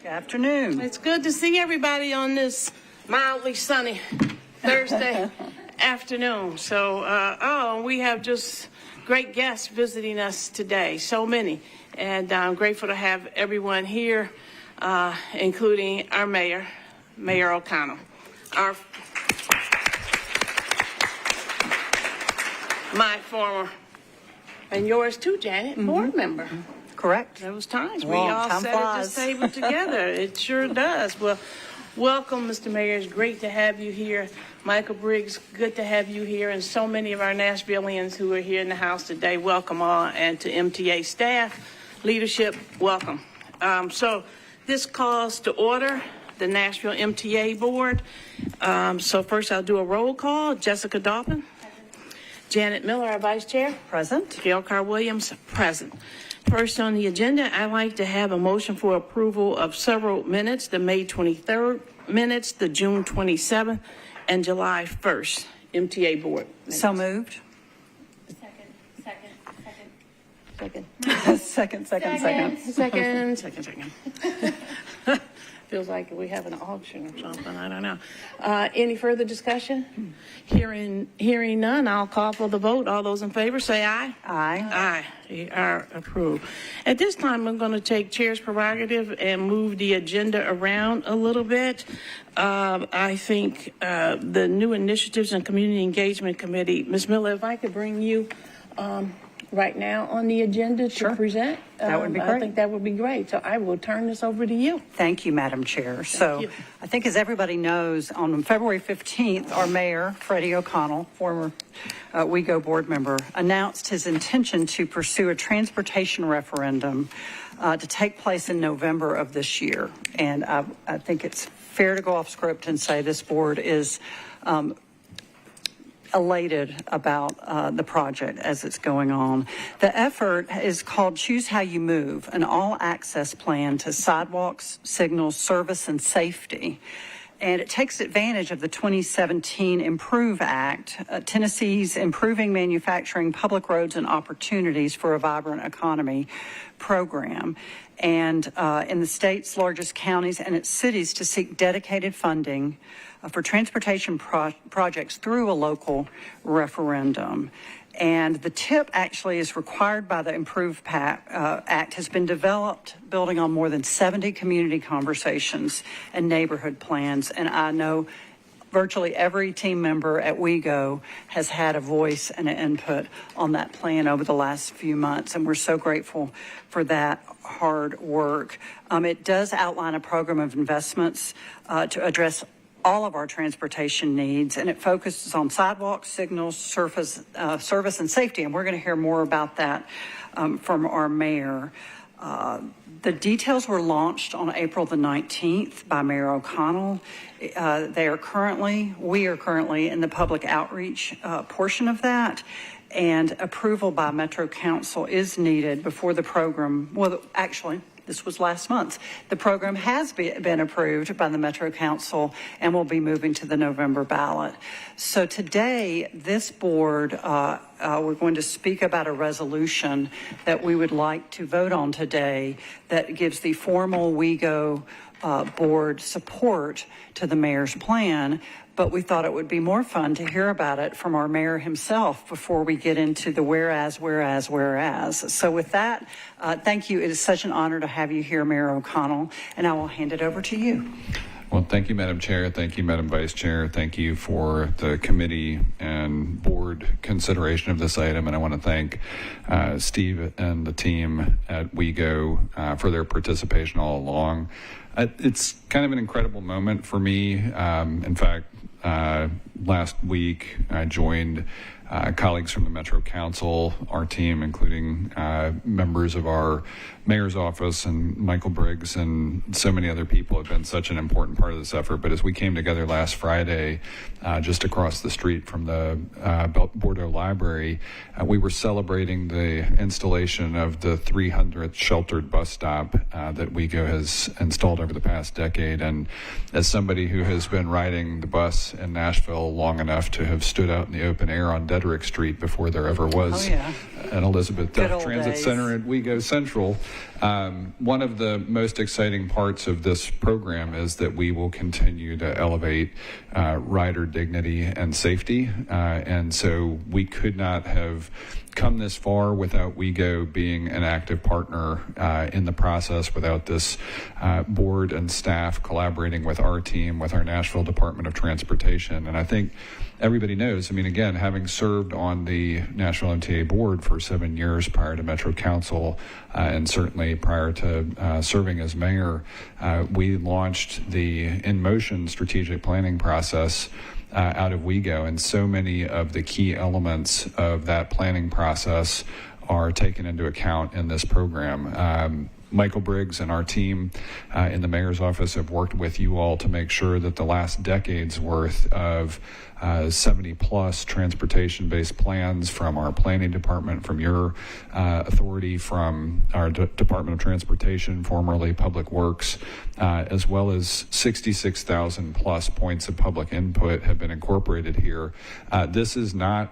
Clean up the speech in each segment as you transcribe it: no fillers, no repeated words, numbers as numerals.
Afternoon. It's good to see everybody on this mildly sunny Thursday afternoon. So, we have just great guests visiting us today, so many. And I'm grateful to have everyone here, including our mayor, Mayor O'Connell. My former, and yours too, Janet, board member. Correct. Those times we Well, all time sat flies. at the table together. It sure does. Well, welcome, Mr. Mayor. It's great to have you here. Michael Briggs, good to have you here. And so many of our Nashvilleians who are here in the house today, welcome all. And to MTA staff, leadership, welcome. So this calls to order the Nashville MTA Board. So first I'll do a roll call. Jessica Dolphin. Janet Miller, our Vice Chair. Present. Gail Carr-Williams, present. First on the agenda, I'd like to have a motion for approval of several minutes, the May 23rd minutes, the June 27th, and July 1st MTA Board minutes. So moved. Second. Feels like we have an auction or something. I don't know. Any further discussion? Hearing none, I'll call for the vote. All those in favor say aye. Aye. Aye. They are approved. At this time, I'm going to take chair's prerogative and move the agenda around a little bit. I think the new initiatives and community engagement committee, Ms. Miller, if I could bring you right now on the agenda to present. That would be great. I think that would be great. So I will turn this over to you. Thank you, Madam Chair. you. I think as everybody knows, on February 15th, our mayor, Freddie O'Connell, former WeGo board member, announced his intention to pursue a transportation referendum to take place in November of this year. And I think it's fair to go off script and say this board is elated about the project as it's going on. The effort is called Choose How You Move, an all-access plan to sidewalks, signals, service, and safety. And it takes advantage of the 2017 Improve Act, Tennessee's Improving Manufacturing, Public Roads, and Opportunities for a Vibrant Economy program, and in the state's largest counties and its cities to seek dedicated funding for transportation projects through a local referendum. And the TIP actually is required by the Improve Act, has been developed building on more than 70 community conversations and neighborhood plans. And I know virtually every team member at WeGo has had a voice and an input on that plan over the last few months, and we're so grateful for that hard work. It does outline a program of investments to address all of our transportation needs, and it focuses on sidewalks, signals, service, and safety, and we're going to hear more about that from our mayor. The details were launched on April the 19th by Mayor O'Connell. We are currently in the public outreach portion of that, and approval by Metro Council is needed before the program, well, actually, this was last month. The program has been approved by the Metro Council and will be moving to the November ballot. So today, this board, we're going to speak about a resolution that we would like to vote on today that gives the formal WeGo board support to the mayor's plan. But we thought it would be more fun to hear about it from our mayor himself before we get into the whereas. So with that, thank you. It is such an honor to have you here, Mayor O'Connell, and I will hand it over to you. Well, thank you, Madam Chair. Thank you, Madam Vice Chair. Thank you for the committee and board consideration of this item. And I want to thank Steve and the team at WeGo for their participation all along. It's kind of an incredible moment for me. In fact, last week I joined colleagues from the Metro Council, our team, including members of our mayor's office and Michael Briggs and so many other people have been such an important part of this effort. But as we came together last Friday, just across the street from the Bordeaux Library, we were celebrating the installation of the 300th sheltered bus stop that WeGo has installed over over the past decade. And as somebody who has been riding the bus in Nashville long enough to have stood out in the open air on Dedrick Street before there ever was an Elizabeth Duff Transit Center at WeGo Central, one of the most exciting parts of this program is that we will continue to elevate rider dignity and safety. And so we could not have come this far without WeGo being an active partner in the process, without this board and staff collaborating with our team, with our Nashville Department of Transportation. And I think everybody knows, I mean, again, having served on the Nashville MTA board for 7 years prior to Metro Council, and certainly prior to serving as mayor, we launched the In Motion strategic planning process out of WeGo, and so many of the key elements of that planning process are taken into account in this program. Michael Briggs and our team in the mayor's office have worked with you all to make sure that the last decade's worth of 70 plus transportation-based plans from our planning department, from your authority, from our Department of Transportation, formerly Public Works, as well as 66,000 plus points of public input have been incorporated here. This is not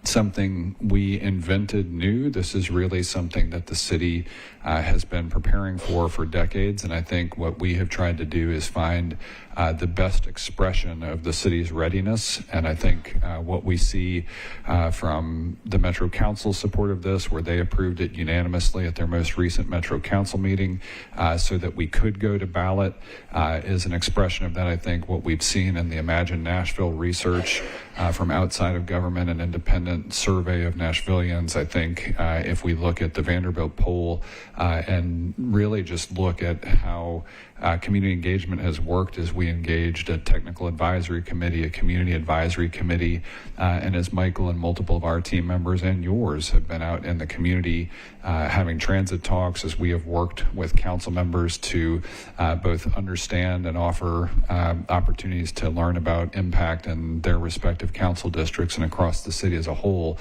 something we invented new. This is really something that the city has been preparing for decades. And I think what we have tried to do is find the best expression of the city's readiness. And I think what we see from the Metro Council's support of this, where they approved it unanimously at their most recent Metro Council meeting so that we could go to ballot, is an expression of that. I think what we've seen in the Imagine Nashville research from outside of government, an independent survey of Nashvillians. I think if we look at the Vanderbilt poll and really just look at how community engagement has worked, as we engaged a technical advisory committee, a community advisory committee, and as Michael and multiple of our team members and yours have been out in the community having transit talks, as we have worked with council members to both understand and offer opportunities to learn about impact in their respective council districts and across the city as a whole.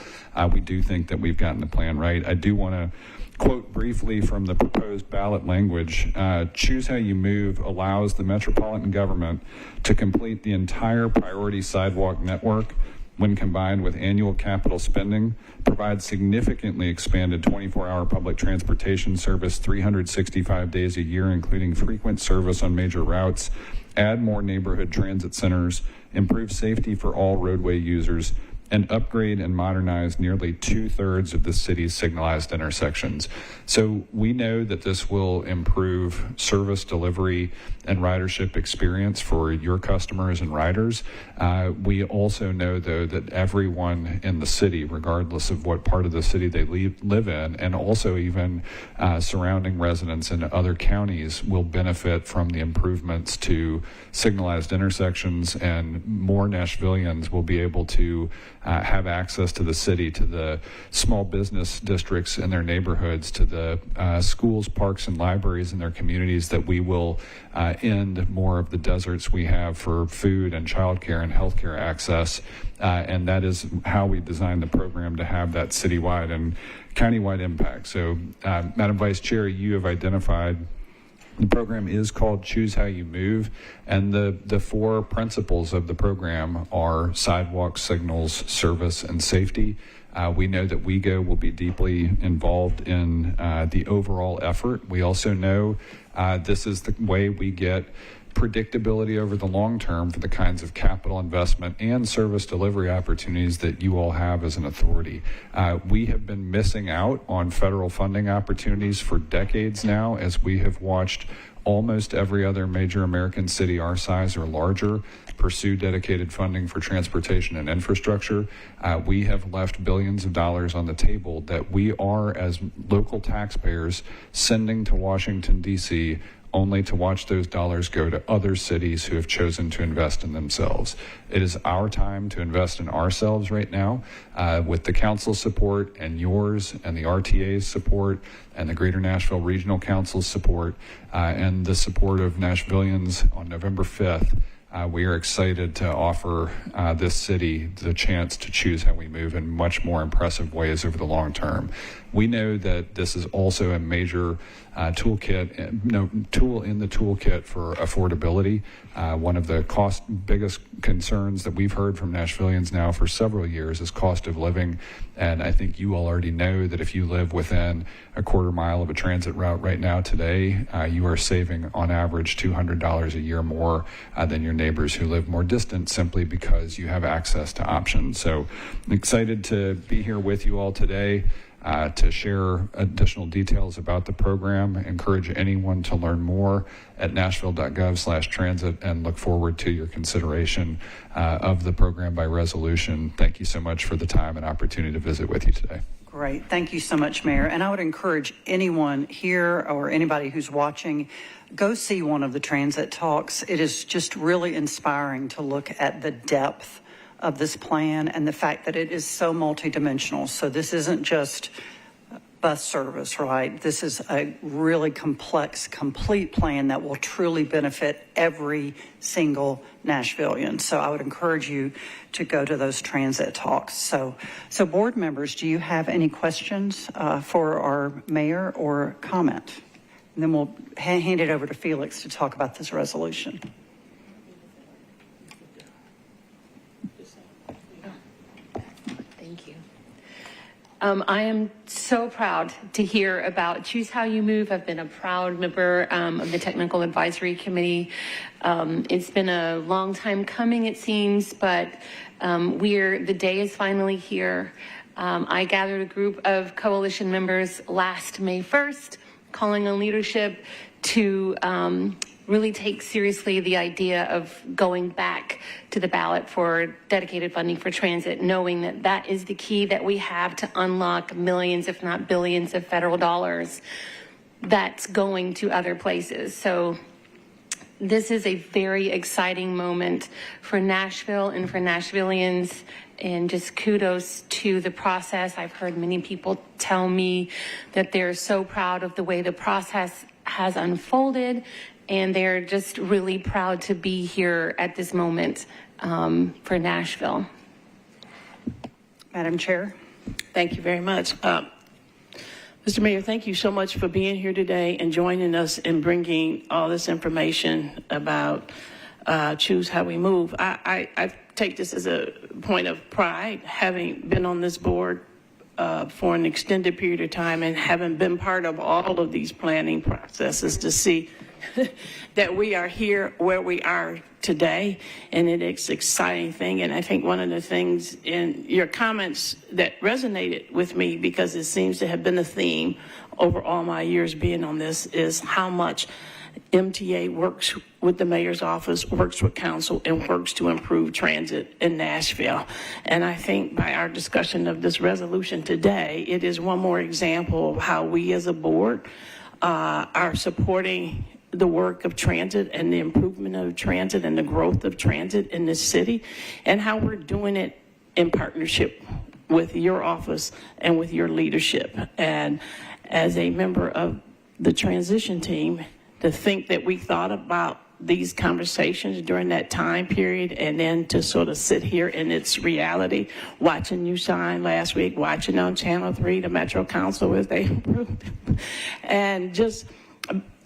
We do think that we've gotten the plan right. I do want to quote briefly from the proposed ballot language. Choose How You Move allows the Metropolitan government to complete the entire priority sidewalk network when combined with annual capital spending, provide significantly expanded 24-hour public transportation service 365 days a year, including frequent service on major routes, add more neighborhood transit centers, improve safety for all roadway users, and upgrade and modernize nearly 2/3 of the city's signalized intersections. So we know that this will improve service delivery and ridership experience for your customers and riders. We also know, though, that everyone in the city, regardless of what part of the city they live in, and also even surrounding residents in other counties, will benefit from the improvements to signalized intersections, and more Nashvillians will be able to have access to the city, to the small business districts in their neighborhoods, to the schools, parks, and libraries in their communities, that we will end more of the deserts we have for food and childcare and healthcare access. And that is how we designed the program, to have that citywide and countywide impact. So, Madam Vice Chair, you have identified the program is called Choose How You Move, and the four principles of the program are sidewalks, signals, service, and safety. We know that WeGo will be deeply involved in the overall effort. We also know this is the way we get predictability over the long term for the kinds of capital investment and service delivery opportunities that you all have as an authority. We have been missing out on federal funding opportunities for decades now, as we have watched almost every other major American city our size or larger pursue dedicated funding for transportation and infrastructure. We have left billions of dollars on the table that we are, as local taxpayers, sending to Washington, D.C., only to watch those dollars go to other cities who have chosen to invest in themselves. It is our time to invest in ourselves right now, with the council's support and yours and the RTA's support and the Greater Nashville Regional Council's support and the support of Nashvillians on November 5th. We are excited to offer this city the chance to choose how we move in much more impressive ways over the long term. We know that this is also a major tool in the toolkit for affordability. One of the biggest concerns that we've heard from Nashvillians now for several years is cost of living. And I think you all already know that if you live within a quarter mile of a transit route right now today, you are saving on average $200 a year more than your neighbors who live more distant, simply because you have access to options. So I'm excited to be here with you all today. To share additional details about the program. Encourage anyone to learn more at nashville.gov/transit and look forward to your consideration of the program by resolution. Thank you so much for the time and opportunity to visit with you today. Great. Thank you so much, Mayor. And I would encourage anyone here or anybody who's watching, go see one of the transit talks. It is just really inspiring to look at the depth of this plan and the fact that it is so multidimensional. So this isn't just bus service, right? This is a really complex, complete plan that will truly benefit every single Nashvillian. So I would encourage you to go to those transit talks. So board members, do you have any questions for our mayor or comment? And then we'll hand it over to Felix to talk about this resolution. I am so proud to hear about Choose How You Move. I've been a proud member of the Technical Advisory Committee. It's been a long time coming, it seems, but the day is finally here. I gathered a group of coalition members last May 1st, calling on leadership to really take seriously the idea of going back to the ballot for dedicated funding for transit, knowing that that is the key that we have to unlock millions, if not billions, of federal dollars that's going to other places. So this is a very exciting moment for Nashville and for Nashvillians, and just kudos to the process. I've heard many people tell me that they're so proud of the way the process has unfolded, and they're just really proud to be here at this moment for Nashville. Madam Chair. Thank you very much. Mr. Mayor, thank you so much for being here today and joining us in bringing all this information about Choose How We Move. I take this as a point of pride, having been on this board for an extended period of time and having been part of all of these planning processes, to see that we are here where we are today, and it's an exciting thing. And I think one of the things in your comments that resonated with me, because it seems to have been a theme over all my years being on this, is how much MTA works with the mayor's office, works with council, and works to improve transit in Nashville. And I think by our discussion of this resolution today, it is one more example of how we as a board are supporting the work of transit and the improvement of transit and the growth of transit in this city, and how we're doing it in partnership with your office and with your leadership. And as a member of the transition team, to think that we thought about these conversations during that time period, and then to sort of sit here in its reality, watching you sign last week, watching on Channel 3, the Metro Council as they improved, and just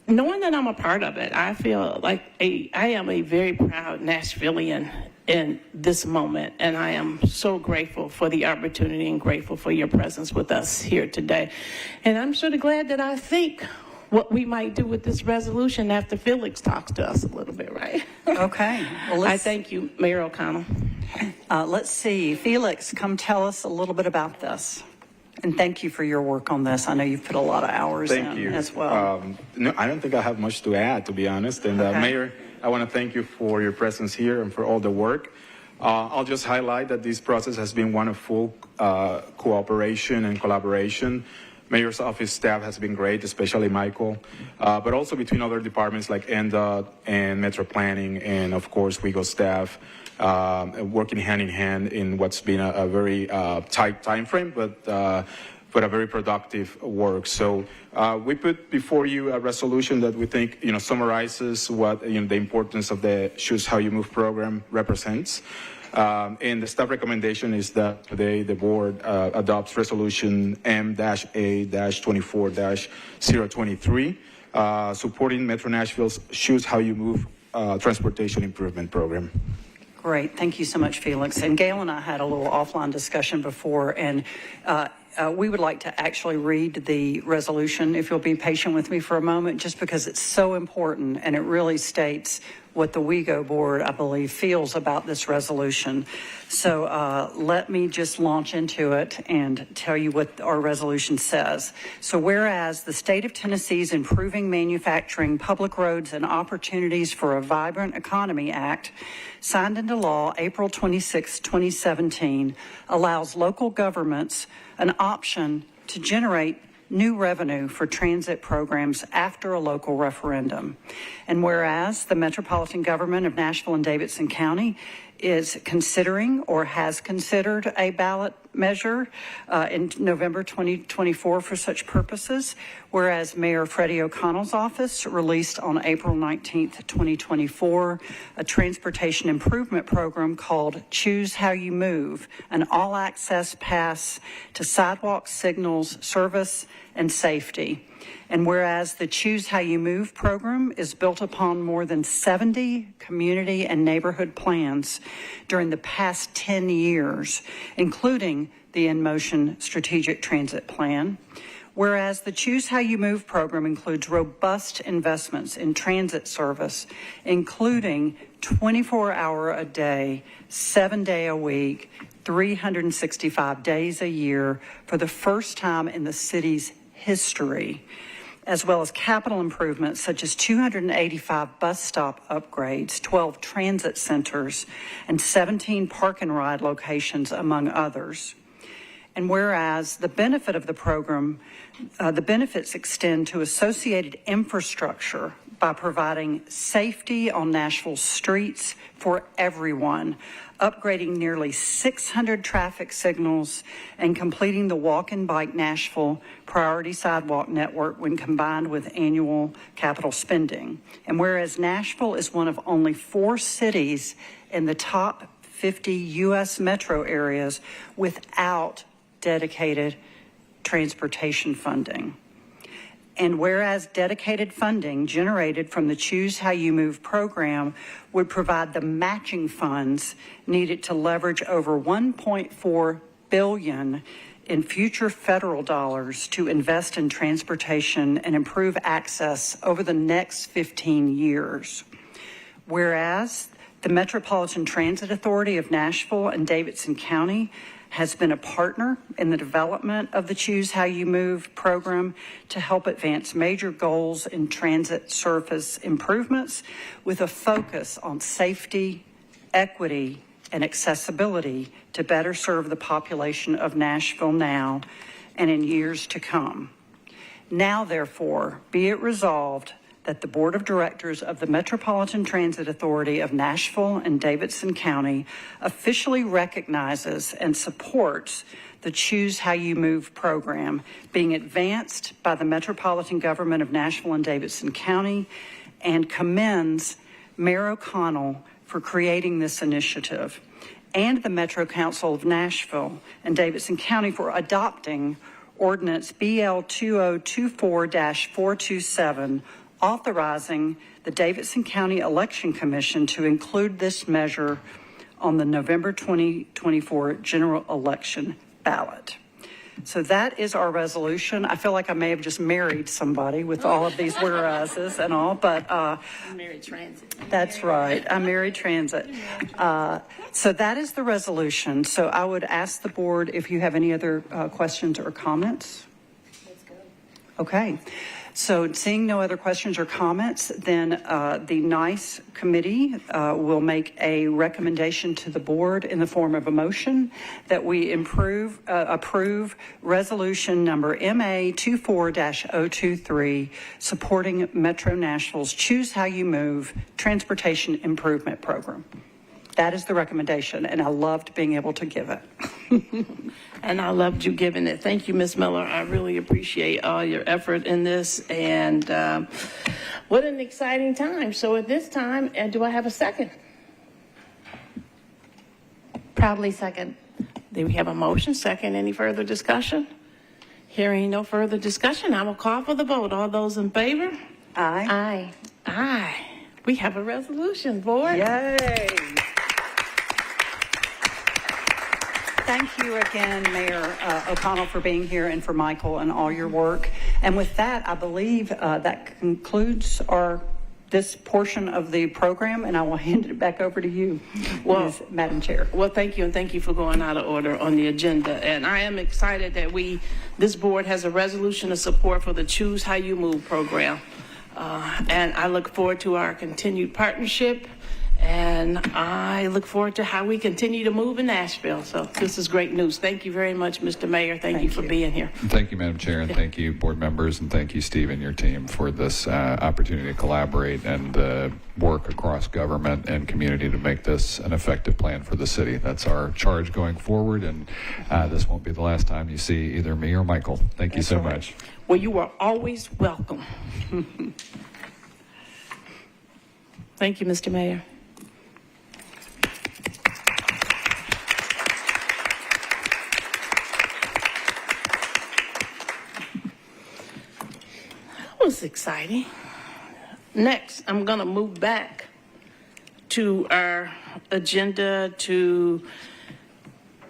knowing that I'm a part of it, I feel like I am a very proud Nashvillian in this moment, and I am so grateful for the opportunity and grateful for your presence with us here today. And I'm sort of glad that I think what we might do with this resolution after Felix talks to us a little bit, right? Okay. Well, I thank you, Mayor O'Connell. Let's see. Felix, come tell us a little bit about this. And thank you for your work on this. I know you've put a lot of hours in as well. No, I don't think I have much to add, to be honest. And Okay. Mayor, I want to thank you for your presence here and for all the work. I'll just highlight that this process has been one of full cooperation and collaboration. Mayor's office staff has been great, especially Michael, but also between other departments like NDOT and Metro Planning, and of course WIGO staff, working hand in hand in what's been a very tight time frame, but but a very productive work. So we put before you a resolution that we think, summarizes what, the importance of the Choose How You Move program represents. And the staff recommendation is that today the board adopts resolution M-A-24-023, supporting Metro Nashville's Choose How You Move transportation improvement program. Great. Thank you so much, Felix. And Gail and I had a little offline discussion before, and we would like to actually read the resolution, if you'll be patient with me for a moment, just because it's so important and it really states what the WEGO board, I believe, feels about this resolution. So let me just launch into it and tell you what our resolution says. So whereas the state of Tennessee's Improving Manufacturing, Public Roads, and Opportunities for a Vibrant Economy Act, signed into law April 26, 2017, allows local governments an option to generate new revenue for transit programs after a local referendum. And whereas the Metropolitan Government of Nashville and Davidson County is considering or has considered a ballot measure in November 2024 for such purposes, whereas Mayor Freddie O'Connell's office released on April 19th, 2024, a transportation improvement program called Choose How You Move, an all-access pass to sidewalks, signals, service, and safety. And whereas the Choose How You Move program is built upon more than 70 community and neighborhood plans during the past 10 years, including the In Motion Strategic Transit Plan. Whereas the Choose How You Move program includes robust investments in transit service, including 24-hour-a-day, 7-day a week, 365 days a year for the first time in the city's history, as well as capital improvements such as 285 bus stop upgrades, 12 transit centers, and 17 park and ride locations, among others. And whereas the benefit of the program, the benefits extend to associated infrastructure by providing safety on Nashville's streets for everyone, upgrading nearly 600 traffic signals, and completing the Walk and Bike Nashville Priority Sidewalk Network when combined with annual capital spending. And whereas Nashville is one of only 4 cities in the top 50 U.S. metro areas without dedicated transportation funding. And whereas dedicated funding generated from the Choose How You Move program would provide the matching funds needed to leverage over $1.4 billion in future federal dollars to invest in transportation and improve access over the next 15 years. Whereas the Metropolitan Transit Authority of Nashville and Davidson County has been a partner in the development of the Choose How You Move program to help advance major goals in transit service improvements with a focus on safety, equity, and accessibility to better serve the population of Nashville now and in years to come. Now, therefore, be it resolved that the Board of Directors of the Metropolitan Transit Authority of Nashville and Davidson County officially recognizes and supports the Choose How You Move program being advanced by the Metropolitan Government of Nashville and Davidson County, and commends Mayor O'Connell for creating this initiative, and the Metro Council of Nashville and Davidson County for adopting Ordinance BL 2024-427, authorizing the Davidson County Election Commission to include this measure on the November 2024 general election ballot. So that is our resolution. I feel like I may have just married somebody with all of these whereases and all, but Married transit. that's right. I married transit. So that is the resolution. So I would ask the board if you have any other questions or comments. Let's go. Okay. So seeing no other questions or comments, then the NICE committee will make a recommendation to the board in the form of a motion that we approve resolution number MA 24-023, supporting Metro Nashville's Choose How You Move transportation improvement program. that is the recommendation, and I loved being able to give it. And I loved you giving it. Thank you, Ms. Miller. I really appreciate all your effort in this, and what an exciting time. So at this time, do I have a second? Proudly second. Then we have a motion, second. Any further discussion? Hearing no further discussion, I will call for the vote. All those in favor? Aye. Aye. Aye. We have a resolution, board. Yay. Thank you again, Mayor O'Connell, for being here, and for Michael and all your work. And with that, I believe that concludes this portion of the program, and I will hand it back over to you, Madam Chair. Well, thank you, and thank you for going out of order on the agenda. And I am excited that this board has a resolution of support for the Choose How You Move program. And I look forward to our continued partnership, and I look forward to how we continue to move in Nashville. So this is great news. Thank you very much, Mr. Mayor. Thank you for being here. Thank you, Madam Chair, and thank you, board members, and thank you, Steve, and your team for this opportunity to collaborate and work across government and community to make this an effective plan for the city. That's our charge going forward, and this won't be the last time you see either me or Michael. Thank you so much. Well, you are always welcome. Thank you, Mr. Mayor. That was exciting. Next, I'm going to move back to our agenda to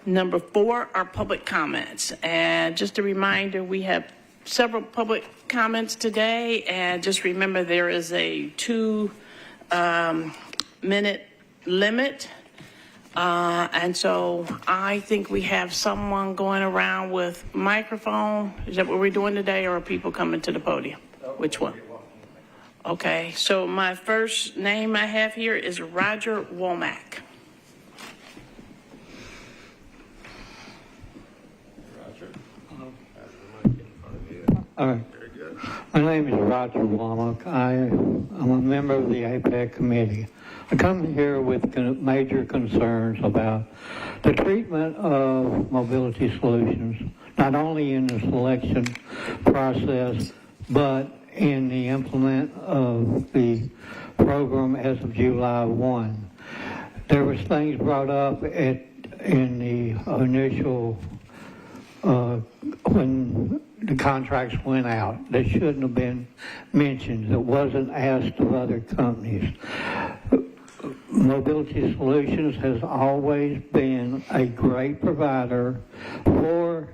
number 4, our public comments. And just a reminder, we have several public comments today, and just remember there is a 2-minute limit. And so I think we have someone going around with microphone. Is that what we're doing today, or are people coming to the podium? Which one? Okay, so my first name I have here is Roger Womack. All right. My name is Roger Womack. I'm a member of the APEC committee. I come here with major concerns about the treatment of mobility solutions, not only in the selection process, but in the implement of the program as of July 1. There was things brought up in the initial when the contracts went out that shouldn't have been mentioned, that wasn't asked of other companies. Mobility Solutions has always been a great provider for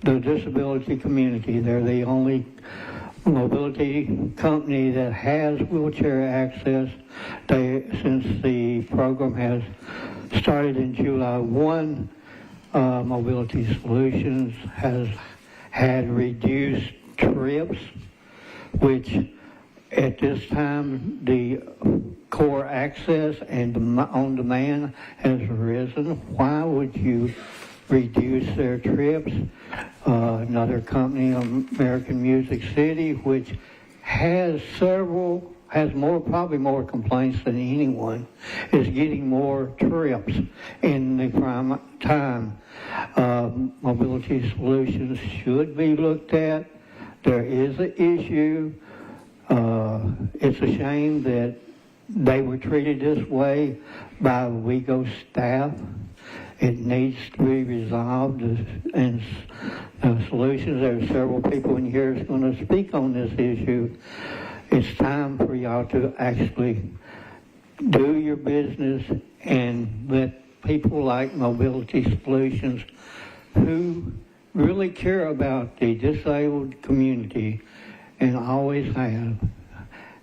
the disability community. They're the only mobility company that has wheelchair access. Since the program has started in July 1, Mobility Solutions has had reduced trips, which at this time the core access and on-demand has risen. Why would you reduce their trips? Another company, American Music City, which has probably more complaints than anyone, is getting more trips in the prime time. Mobility Solutions should be looked at. There is an issue. It's a shame that they were treated this way by WEGO staff. It needs to be resolved, and solutions. There are several people in here that's going to speak on this issue. It's time for y'all to actually do your business and let people like Mobility Solutions, who really care about the disabled community and always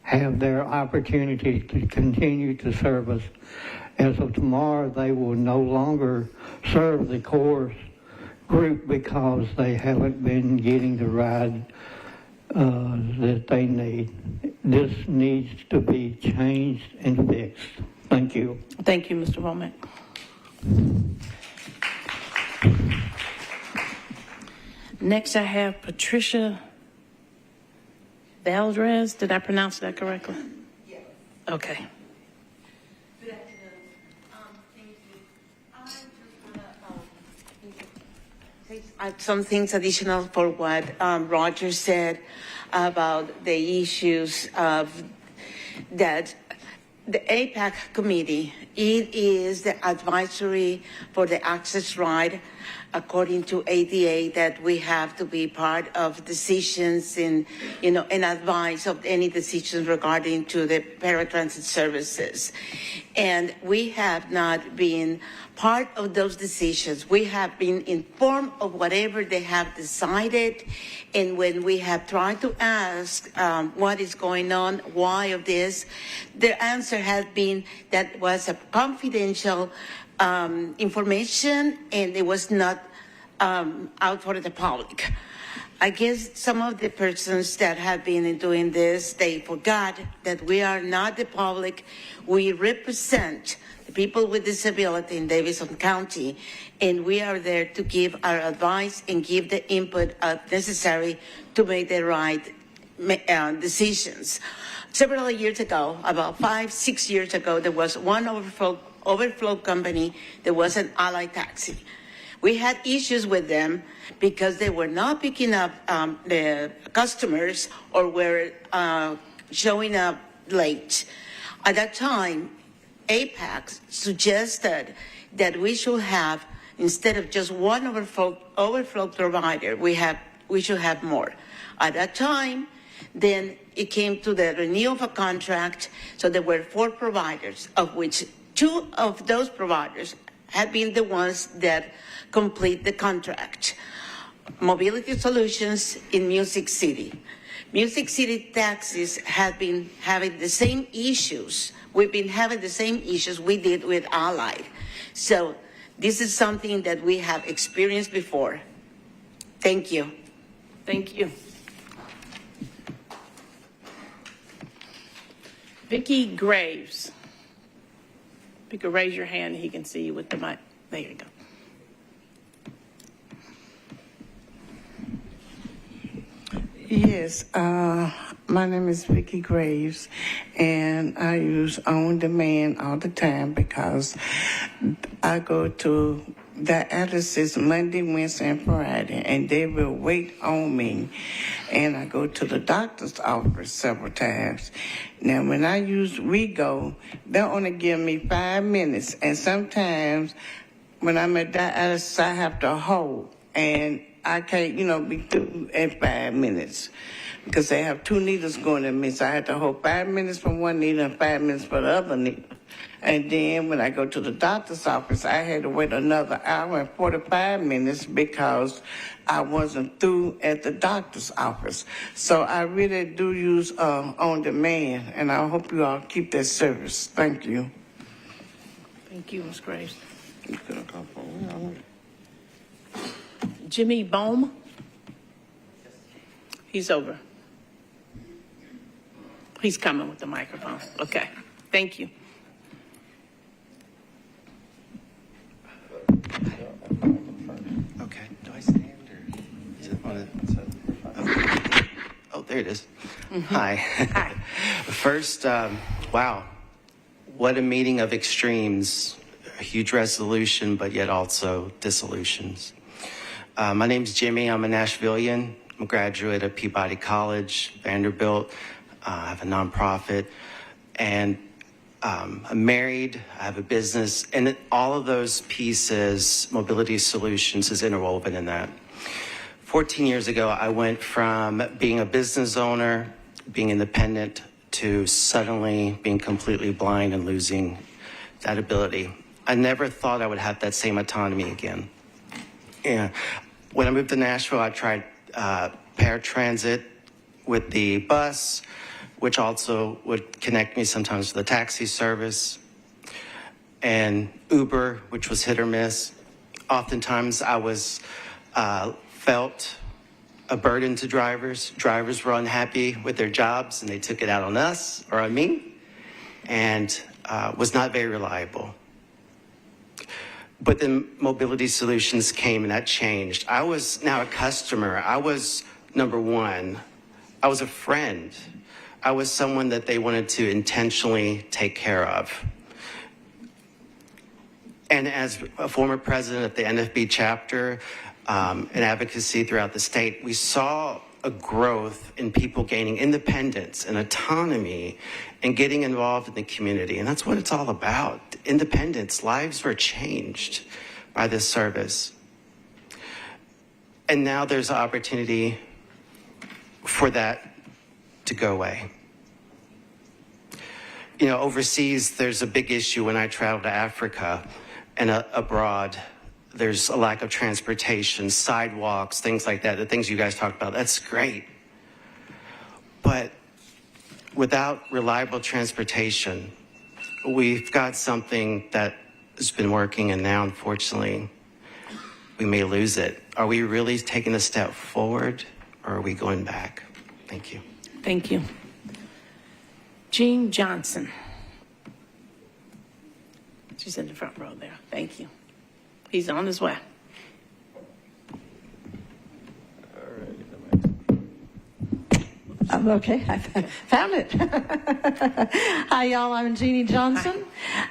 have their opportunity to continue to serve us. As of tomorrow, they will no longer serve the core group because they haven't been getting the ride that they need. This needs to be changed and fixed. Thank you. Thank you, Mr. Womack. Next, I have Patricia Valdez. Did I pronounce that correctly? Yes. Okay. Good afternoon. Thank please add some things additional for what Roger said about the issues of that the APAC committee, it is the advisory for the access right according to ADA that we have to be part of decisions and advice of any decisions regarding to the paratransit services. And we have not been part of those decisions. We have been informed of whatever they have decided. And when we have tried to ask what is going on, why of this, the answer has been that was a confidential information and it was not out for the public. I guess some of the persons that have been doing this, they forgot that we are not the public. We represent the people with disability in Davidson County, and we are there to give our advice and give the input necessary to make the right decisions. Several years ago, about 5-6 years ago, there was one overflow company that was an Ally Taxi. We had issues with them because they were not picking up the customers or were showing up late. At that time, APAC suggested that we should have, instead of just one overflow provider, we should have more. At that time, then it came to the renewal of a contract, so there were 4 providers, of which 2 of those providers had been the ones that complete the contract. Mobility Solutions in Music City. Music City taxis have been having the same issues. We've been having the same issues we did with Allied. So this is something that we have experienced before. Thank you. Thank you. Vicki Graves. If you could raise your hand, he can see you with the mic. There you go. Yes, my name is Vicki Graves, and I use On Demand all the time because I go to dialysis Monday, Wednesday, and Friday, and they will wait on me. And I go to the doctor's office several times. Now, when I use Rego, they'll only give me 5 minutes, and sometimes when I'm at dialysis, I have to hold, and I can't, be through in 5 minutes because they have 2 needles going in me. So I have to hold 5 minutes for one needle and 5 minutes for the other needle. And then when I go to the doctor's office, I had to wait another hour and 45 minutes because I wasn't through at the doctor's office. So I really do use On Demand, and I hope you all keep that service. Thank you. Thank you, Ms. Graves. Jimmy Bohm? He's over. He's coming with the microphone. Okay, thank you. Okay, do I stand or is it on it? Okay. Oh, there it is. Hi. Hi. First, wow, what a meeting of extremes. A huge resolution, but yet also dissolutions. My name's Jimmy. I'm a Nashvilleian. I'm a graduate of Peabody College, Vanderbilt. I have a nonprofit, and I'm married. I have a business, and all of those pieces, Mobility Solutions, is interwoven in that. 14 years ago, I went from being a business owner, being independent, to suddenly being completely blind and losing that ability. I never thought I would have that same autonomy again. Yeah. When I moved to Nashville, I tried paratransit with the bus, which also would connect me sometimes to the taxi service, and Uber, which was hit or miss. Oftentimes I was felt a burden to drivers. Drivers were unhappy with their jobs, and they took it out on us or on me, and was not very reliable. But then Mobility Solutions came, and that changed. I was now a customer. I was number one. I was a friend. I was someone that they wanted to intentionally take care of. And as a former president of the NFB chapter, and advocacy throughout the state, we saw a growth in people gaining independence and autonomy and getting involved in the community. And that's what it's all about. Independence. Lives were changed by this service. And now there's an opportunity for that to go away. You know, overseas, there's a big issue when I travel to Africa and abroad. There's a lack of transportation, sidewalks, things like that, the things you guys talked about. That's great. But without reliable transportation, we've got something that has been working, and now, unfortunately, we may lose it. Are we really taking a step forward, or are we going back? Thank you. Thank you. Gene Johnson. She's in the front row there. Thank you. He's on his way. Okay, I found it. Hi, y'all. I'm Jeannie Johnson.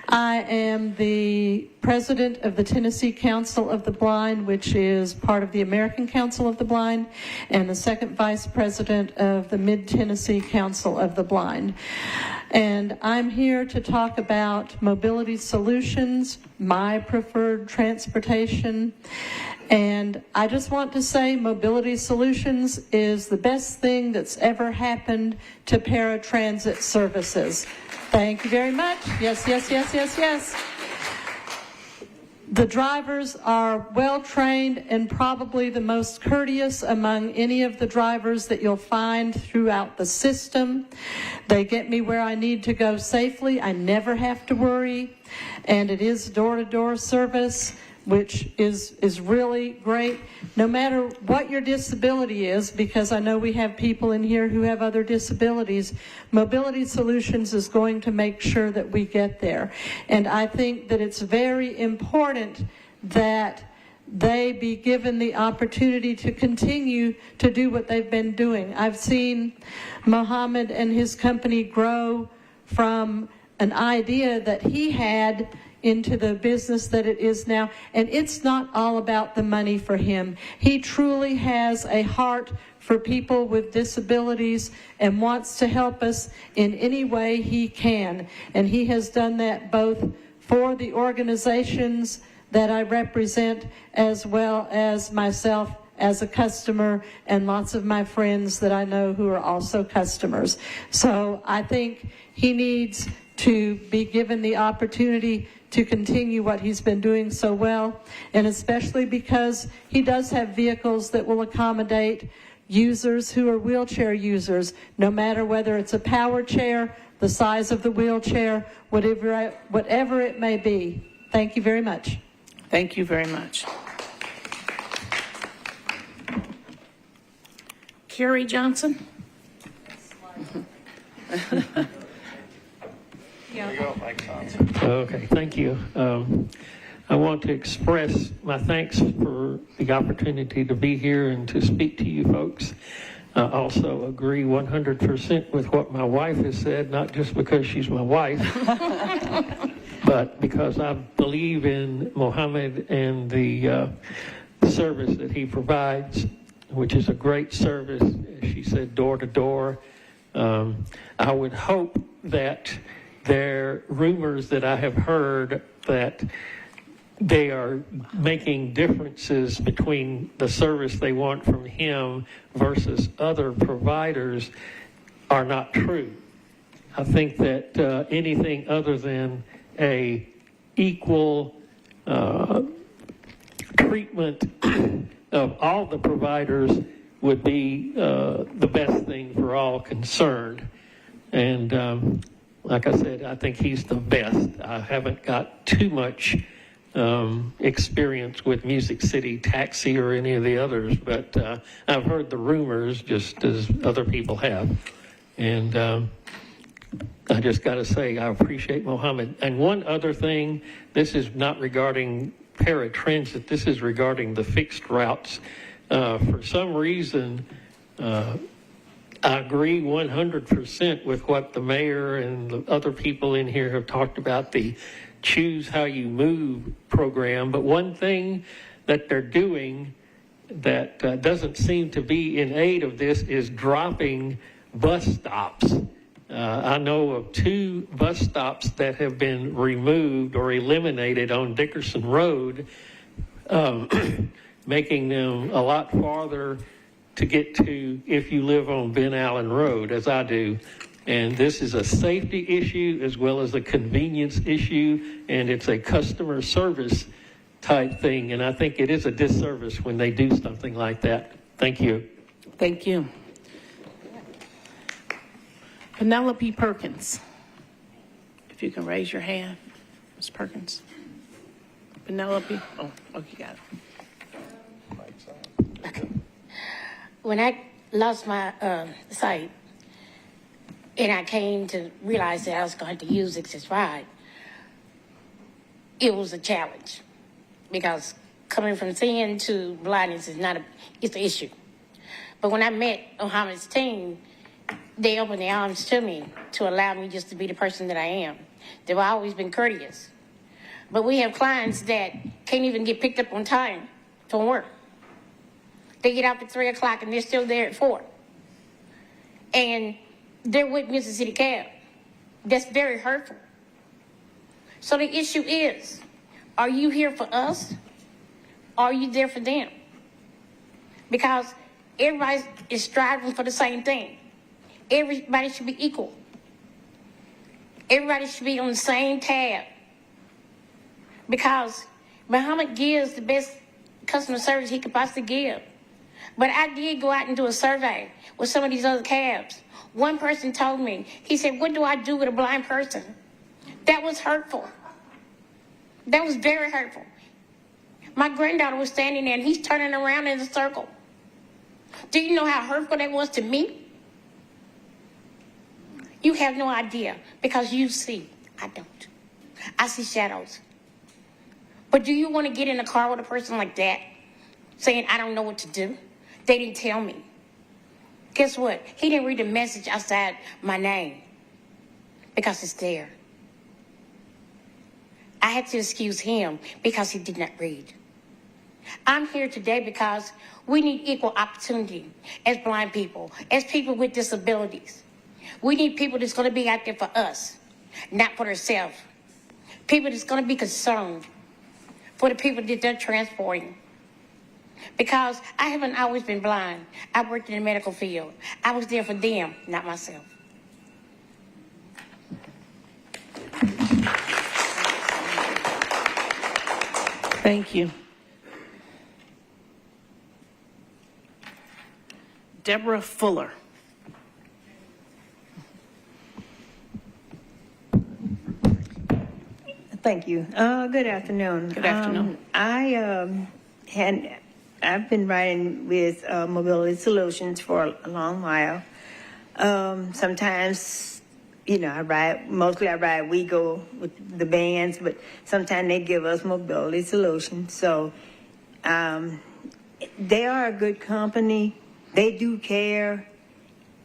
I am the president of the Tennessee Council of the Blind, which is part of the American Council of the Blind, and the second vice president of the Mid-Tennessee Council of the Blind. And I'm here to talk about mobility solutions, my preferred transportation. And I just want to say Mobility Solutions is the best thing that's ever happened to paratransit services. Thank you very much. Yes, yes, yes, yes, yes. The drivers are well trained and probably the most courteous among any of the drivers that you'll find throughout the system. They get me where I need to go safely. I never have to worry. And it is door-to-door service, which is really great, no matter what your disability is, because I know we have people in here who have other disabilities. Mobility Solutions is going to make sure that we get there. And I think that it's very important that they be given the opportunity to continue to do what they've been doing. I've seen Mohammed and his company grow from an idea that he had into the business that it is now. And it's not all about the money for him. He truly has a heart for people with disabilities and wants to help us in any way he can. And he has done that both for the organizations that I represent as well as myself as a customer and lots of my friends that I know who are also customers. So I think he needs to be given the opportunity to continue what he's been doing so well, and especially because he does have vehicles that will accommodate users who are wheelchair users, no matter whether it's a power chair, the size of the wheelchair, whatever it may be. Thank you very much. Thank you very much. Carrie Johnson. Okay, thank you. I want to express my thanks for the opportunity to be here and to speak to you folks. I also agree 100% with what my wife has said, not just because she's my wife, but because I believe in Mohammed and the service that he provides, which is a great service, as she said, door to door. I would hope that there are rumors that I have heard that they are making differences between the service they want from him versus other providers are not true. I think that anything other than a equal treatment of all the providers would be the best thing for all concerned. And like I said, I think he's the best. I haven't got too much experience with Music City Taxi or any of the others, but I've heard the rumors just as other people have. And I just got to say, I appreciate Mohammed. And one other thing, this is not regarding paratransit, this is regarding the fixed routes. For some reason, I agree 100% with what the mayor and the other people in here have talked about, the Choose How You Move program. But one thing that they're doing that doesn't seem to be in aid of this is dropping bus stops. I know of 2 bus stops that have been removed or eliminated on Dickerson Road, making them a lot farther to get to if you live on Ben Allen Road, as I do. And this is a safety issue as well as a convenience issue, and it's a customer service type thing. And I think it is a disservice when they do something like that. Thank you. Thank you. Penelope Perkins. If you can raise your hand, Ms. Perkins. Penelope. Oh, you got it. When I lost my sight and I came to realize that I was going to use this ride, it was a challenge because coming from seeing to blindness is it's an issue. But when I met Muhammad's team, they opened their arms to me to allow me just to be the person that I am. They've always been courteous. But we have clients that can't even get picked up on time from work. They get out at 3 o'clock and they're still there at 4. And they're with Mississippi Cab. That's very hurtful. So the issue is, are you here for us? Or are you there for them? Because everybody is striving for the same thing. Everybody should be equal. Everybody should be on the same tab. Because Muhammad gives the best customer service he could possibly give. But I did go out and do a survey with some of these other cabs. One person told me, he said, what do I do with a blind person? That was hurtful. That was very hurtful. My granddaughter was standing there and he's turning around in a circle. Do you know how hurtful that was to me? You have no idea because you see. I don't. I see shadows. But do you want to get in a car with a person like that saying, I don't know what to do? They didn't tell me. Guess what? He didn't read the message outside my name because it's there. I had to excuse him because he did not read. I'm here today because we need equal opportunity as blind people, as people with disabilities. We need people that's going to be out there for us, not for themselves. People that's going to be concerned for the people that they're transporting. Because I haven't always been blind. I worked in the medical field. I was there for them, not myself. Thank you. Deborah Fuller. Thank you. Good afternoon. Good afternoon. I've been riding with Mobility Solutions for a long while. Sometimes, I ride WeGo with the bands, but sometimes they give us Mobility Solutions. So they are a good company. They do care.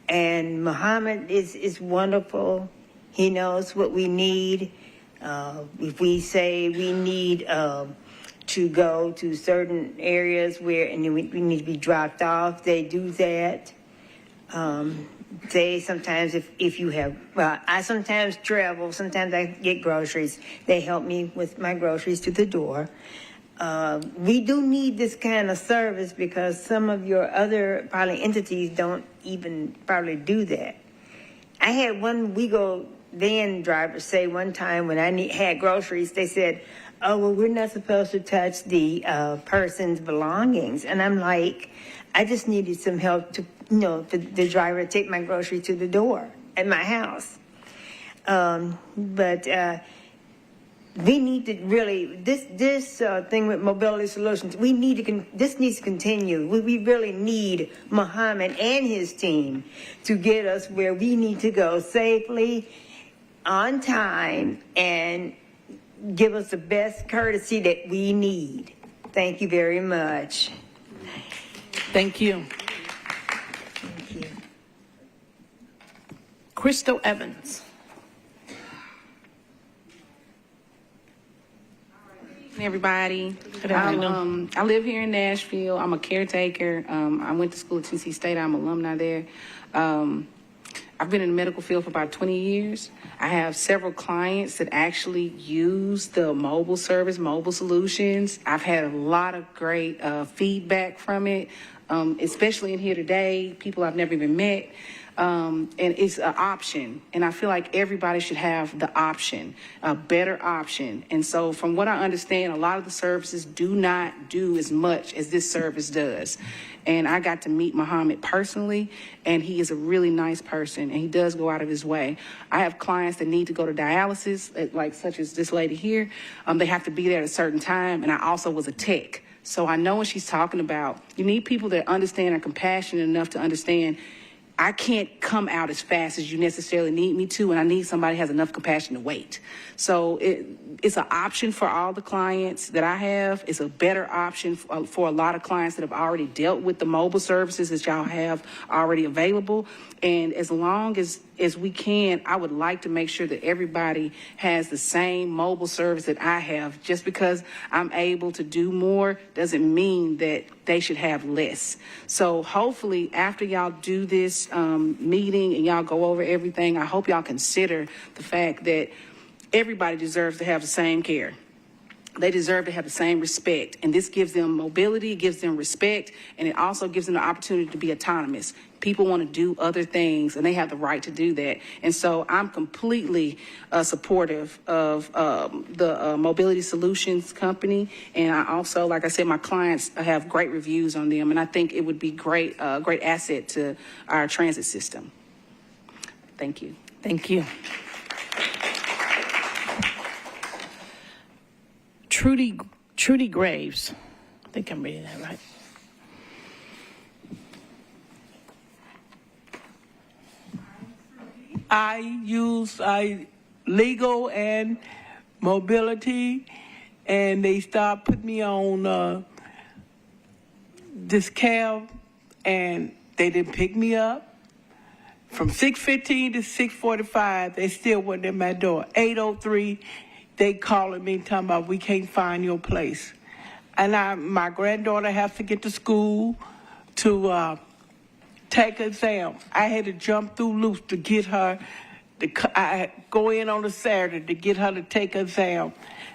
And Muhammad is wonderful. He knows what we need. If we say we need to go to certain areas and we need to be dropped off, they do that. They sometimes, if you have, I sometimes travel, sometimes I get groceries. They help me with my groceries to the door. We do need this kind of service because some of your other probably entities don't even probably do that. I had one WeGo van driver say one time when I had groceries, they said, oh, well, we're not supposed to touch the person's belongings. And I'm like, I just needed some help to, the driver to take my grocery to the door at my house. But we need to really, this thing with Mobility Solutions, this needs to continue. We really need Muhammad and his team to get us where we need to go safely, on time, and give us the best courtesy that we need. Thank you very much. Thank you. Thank you. Crystal Evans. Everybody. Good afternoon. I live here in Nashville. I'm a caretaker. I went to school at Tennessee State. I'm an alumni there. I've been in the medical field for about 20 years. I have several clients that actually use the mobile service, mobile solutions. I've had a lot of great feedback from it, especially in here today, people I've never even met. And it's an option. And I feel like everybody should have the option, a better option. And so from what I understand, a lot of the services do not do as much as this service does. And I got to meet Muhammad personally, and he is a really nice person, and he does go out of his way. I have clients that need to go to dialysis, like such as this lady here. They have to be there at a certain time, and I also was a tech. So I know what she's talking about. You need people that understand and are compassionate enough to understand I can't come out as fast as you necessarily need me to, and I need somebody who has enough compassion to wait. So it's an option for all the clients that I have. It's a better option for a lot of clients that have already dealt with the mobile services that y'all have already available. And as long as we can, I would like to make sure that everybody has the same mobile service that I have. Just because I'm able to do more doesn't mean that they should have less. So hopefully after y'all do this meeting and y'all go over everything, I hope y'all consider the fact that everybody deserves to have the same care. They deserve to have the same respect. And this gives them mobility, gives them respect, and it also gives them the opportunity to be autonomous. People want to do other things, and they have the right to do that. And so I'm completely supportive of the Mobility Solutions Company. And I also, like I said, my clients have great reviews on them, and I think it would be great asset to our transit system. Thank you. Thank you. Trudy Graves. I think I'm reading that right. I use legal and mobility, and they start putting me on this cab, and they didn't pick me up. From 6:15 to 6:45, they still wasn't at my door. 8:03, they calling me talking about we can't find your place. And my granddaughter has to get to school to take an exam. I had to jump through loops to get her. I go in on a Saturday to get her to take an exam.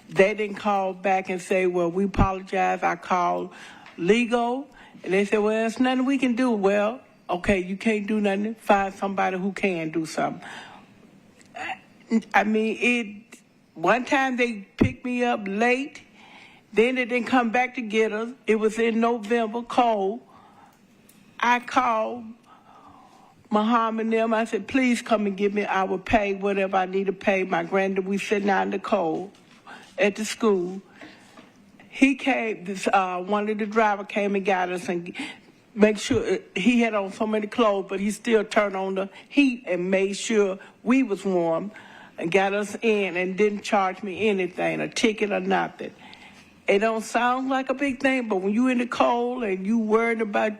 They didn't call back and say, well, we apologize. I called legal, and they said, well, there's nothing we can do. Well, okay, you can't do nothing. Find somebody who can do something. I mean, one time they picked me up late. Then they didn't come back to get us. It was in November, cold. I called Muhammad and them. I said, please come and get me. I will pay whatever I need to pay. My granddad, we sitting out in the cold at the school. He came, one of the driver came and got us and make sure, he had on so many clothes, but he still turned on the heat and made sure we was warm and got us in and didn't charge me anything, a ticket or nothing. It don't sound like a big thing, but when you in the cold and you worried about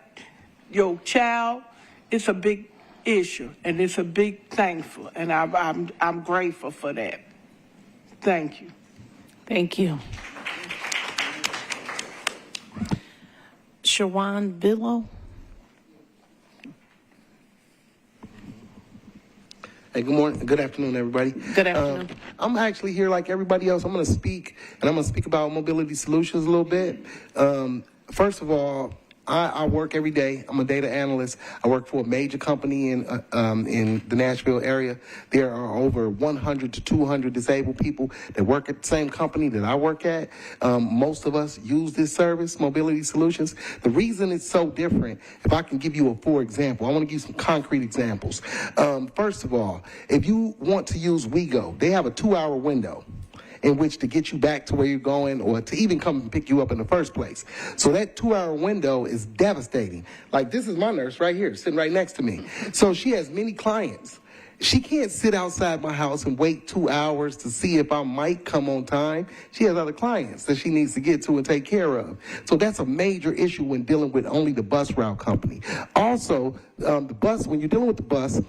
your child, it's a big issue, and it's a big thankful, and I'm grateful for that. Thank you. Thank you. Shawan Billow. Hey, good morning. Good afternoon, everybody. Good afternoon. I'm actually here like everybody else. I'm going to speak, and I'm going to speak about mobility solutions a little bit. First of all, I work every day. I'm a data analyst. I work for a major company in the Nashville area. There are over 100 to 200 disabled people that work at the same company that I work at. Most of us use this service, Mobility Solutions. The reason it's so different, if I can give you for example, I want to give you some concrete examples. First of all, if you want to use WeGo, they have a 2-hour window in which to get you back to where you're going or to even come and pick you up in the first place. So that 2-hour window is devastating. Like, this is my nurse right here, sitting right next to me. So she has many clients. She can't sit outside my house and wait 2 hours to see if I might come on time. She has other clients that she needs to get to and take care of. So that's a major issue when dealing with only the bus route company. Also, the bus, when you're dealing with the bus,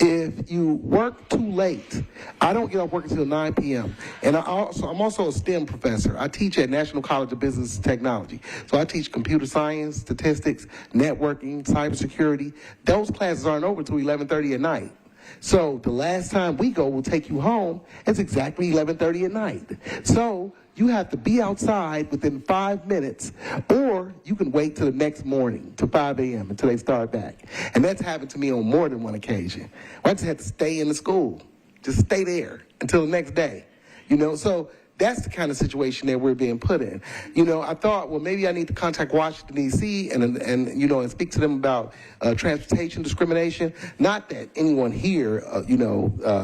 if you work too late, I don't get off work until 9 p.m. And I'm also a STEM professor. I teach at National College of Business and Technology. So I teach computer science, statistics, networking, cybersecurity. Those classes aren't over until 11:30 at night. So the last time we go, we'll take you home. It's exactly 11:30 at night. So you have to be outside within 5 minutes, or you can wait till the next morning, to 5 a.m. until they start back. And that's happened to me on more than one occasion. I just had to stay in the school, just stay there until the next day. So that's the kind of situation that we're being put in. I thought, well, maybe I need to contact Washington, D.C. and speak to them about transportation discrimination. Not that anyone here,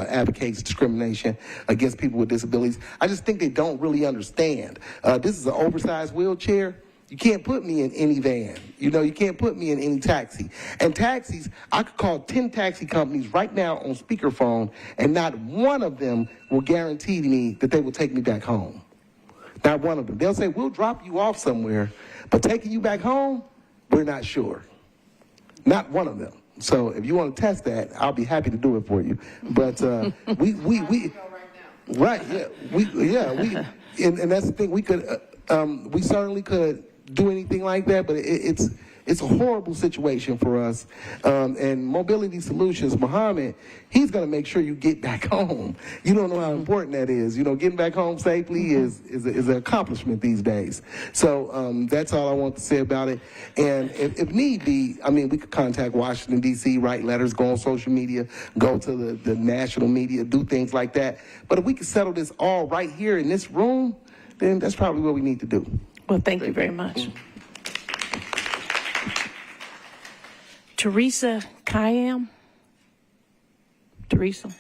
advocates discrimination against people with disabilities. I just think they don't really understand. This is an oversized wheelchair. You can't put me in any van. You can't put me in any taxi. And taxis, I could call 10 taxi companies right now on speakerphone, and not one of them will guarantee me that they will take me back home. Not one of them. They'll say, we'll drop you off somewhere, but taking you back home, we're not sure. Not one of them. So if you want to test that, I'll be happy to do it for you. But right, and that's the thing. We certainly could do anything like that, but it's a horrible situation for us. And Mobility Solutions, Muhammad, he's going to make sure you get back home. You don't know how important that is. Getting back home safely is an accomplishment these days. So that's all I want to say about it. And if need be, we could contact Washington, D.C., write letters, go on social media, go to the national media, do things like that. But if we could settle this all right here in this room, then that's probably what we need to do. Well, thank you very much. Teresa Kayam? Teresa?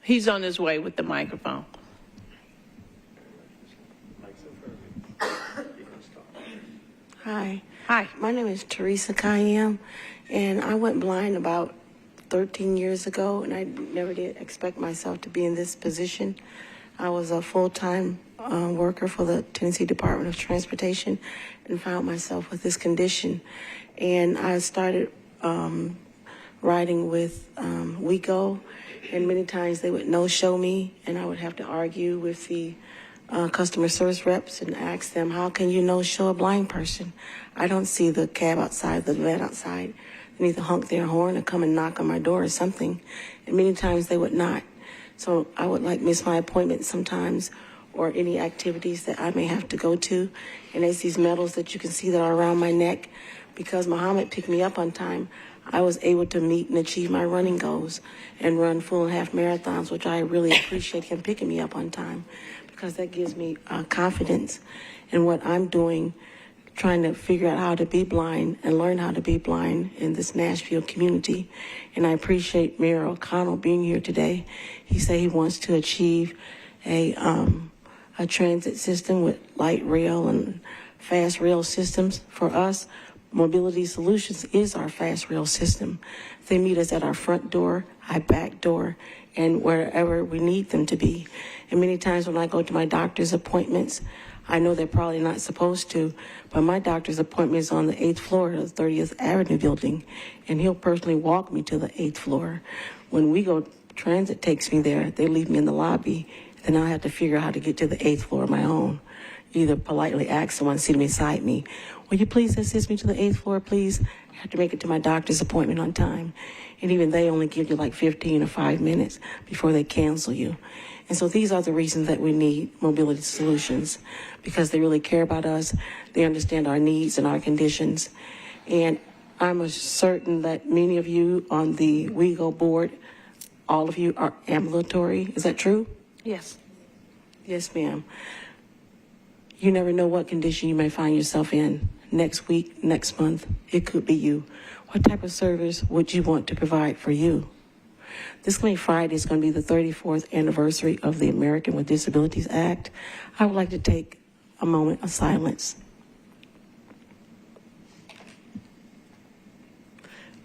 He's on his way with the microphone. Hi. Hi. My name is Teresa Kayam, and I went blind about 13 years ago, and I never did expect myself to be in this position. I was a full-time worker for the Tennessee Department of Transportation and found myself with this condition. And I started riding with WeGo, and many times they would no-show me, and I would have to argue with the customer service reps and ask them, how can you no-show a blind person? I don't see the cab outside, the van outside. They need to honk their horn or come and knock on my door or something. And many times they would not. So I would miss my appointment sometimes, or any activities that I may have to go to. And there's these medals that you can see that are around my neck. Because Muhammad picked me up on time, I was able to meet and achieve my running goals and run full and half marathons, which I really appreciate him picking me up on time, because that gives me confidence in what I'm doing, trying to figure out how to be blind and learn how to be blind in this Nashville community. And I appreciate Mayor O'Connell being here today. He said he wants to achieve a transit system with light rail and fast rail systems. For us, Mobility Solutions is our fast rail system. They meet us at our front door, our back door, and wherever we need them to be. And many times when I go to my doctor's appointments, I know they're probably not supposed to, but my doctor's appointment is on the 8th floor of the 30th Avenue building, and he'll personally walk me to the 8th floor. When we go, transit takes me there, they leave me in the lobby, then I have to figure out how to get to the 8th floor of my own. Either politely ask someone sitting beside me, will you please assist me to the 8th floor, please? I have to make it to my doctor's appointment on time. And even they only give you 15 or 5 minutes before they cancel you. And so these are the reasons that we need Mobility Solutions, because they really care about us. They understand our needs and our conditions. And I'm certain that many of you on the WeGo board, all of you are ambulatory. Is that true? Yes. Yes, ma'am. You never know what condition you may find yourself in next week, next month. It could be you. What type of service would you want to provide for you? This coming Friday is going to be the 34th anniversary of the American with Disabilities Act. I would like to take a moment of silence.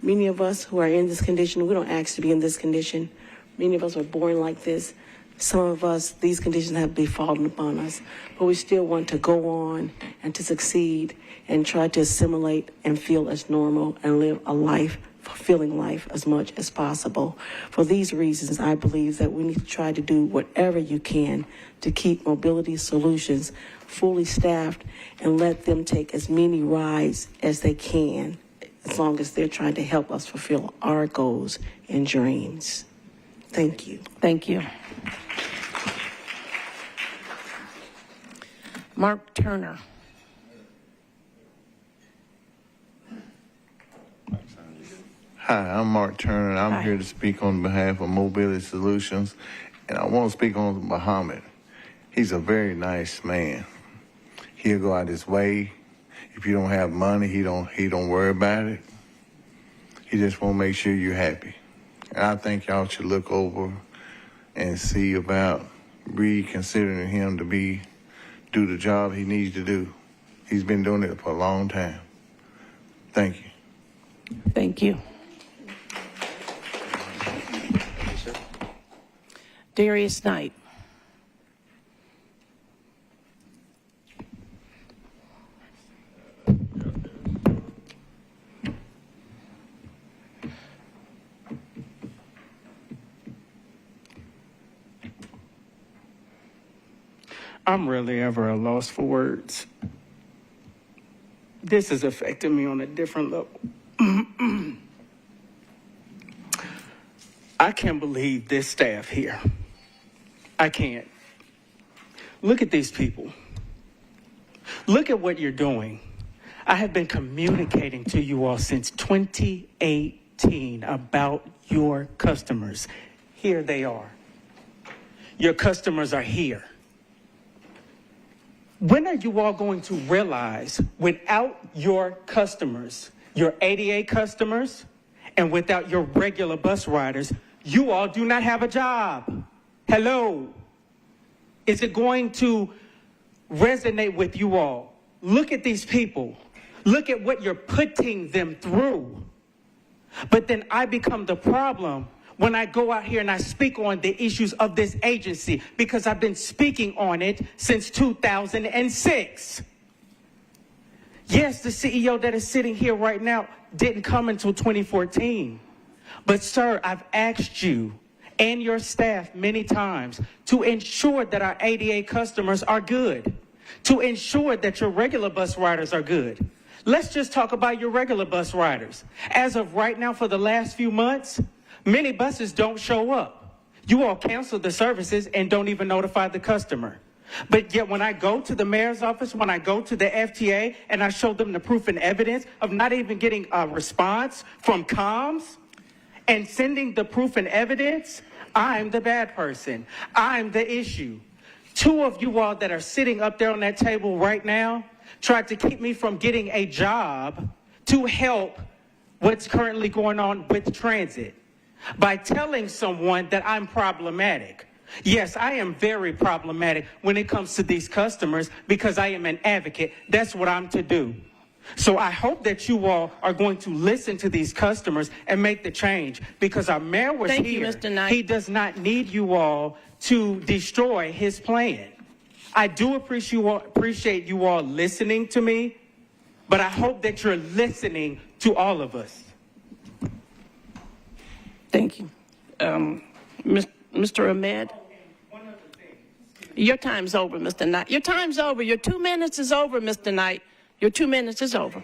Many of us who are in this condition, we don't ask to be in this condition. Many of us were born like this. Some of us, these conditions have befallen upon us, but we still want to go on and to succeed and try to assimilate and feel as normal and live a life fulfilling life as much as possible. For these reasons, I believe that we need to try to do whatever you can to keep Mobility Solutions fully staffed and let them take as many rides as they can, as long as they're trying to help us fulfill our goals and dreams. Thank you. Thank you. Mark Turner. Hi, I'm Mark Turner, and I'm here to speak on behalf of Mobility Solutions, and I want to speak on Muhammad. He's a very nice man. He'll go out his way. If you don't have money, he don't worry about it. He just want to make sure you're happy. And I think y'all should look over and see about reconsidering him to do the job he needs to do. He's been doing it for a long time. Thank you. Thank you. Darius Knight. I'm really ever a loss for words. This has affected me on a different level. I can't believe this staff here. I can't. Look at these people. Look at what you're doing. I have been communicating to you all since 2018 about your customers. Here they are. Your customers are here. When are you all going to realize without your customers, your ADA customers, and without your regular bus riders, you all do not have a job? Hello. Is it going to resonate with you all? Look at these people. Look at what you're putting them through. But then I become the problem when I go out here and I speak on the issues of this agency, because I've been speaking on it since 2006. Yes, the CEO that is sitting here right now didn't come until 2014. But sir, I've asked you and your staff many times to ensure that our ADA customers are good, to ensure that your regular bus riders are good. Let's just talk about your regular bus riders. As of right now, for the last few months, many buses don't show up. You all cancel the services and don't even notify the customer. But yet when I go to the mayor's office, when I go to the FTA and I show them the proof and evidence of not even getting a response from comms and sending the proof and evidence, I'm the bad person. I'm the issue. Two of you all that are sitting up there on that table right now tried to keep me from getting a job to help what's currently going on with transit by telling someone that I'm problematic. Yes, I am very problematic when it comes to these customers because I am an advocate. That's what I'm to do. So I hope that you all are going to listen to these customers and make the change, because our mayor was Thank here. you, Mr. Knight. He does not need you all to destroy his plan. I do appreciate you all listening to me, but I hope that you're listening to all of us. Thank you. Mr. Ahmed? Your time's over, Mr. Knight. Your time's over. Your 2 minutes is over, Mr. Knight. Your 2 minutes is over.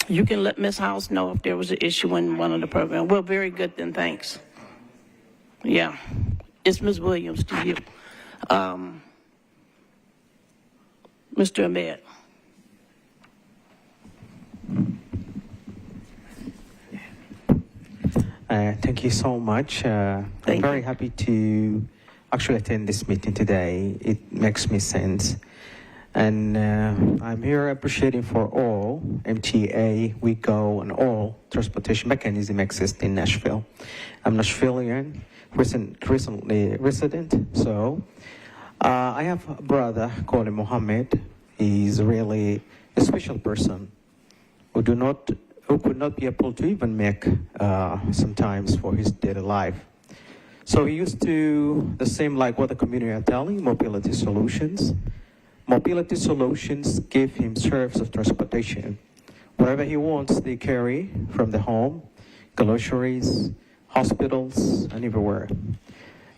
You can let Ms. House know if there was an issue in one of the programs. Well, very good then, thanks. Yeah, it's Ms. Williams to you. Mr. Ahmed. Thank you so much. I'm very happy to actually attend this meeting today. It makes me sense. And I'm here appreciating for all MTA, WeGo, and all transportation mechanism exist in Nashville. I'm Nashvilleian, recently resident, so I have a brother called Mohammed. He's really a special person who could not be able to even make sometimes for his daily life. So he used to, the same like what the community are telling, Mobility Solutions. Mobility Solutions give him service of transportation. Wherever he wants, they carry from the home, groceries, hospitals, and everywhere.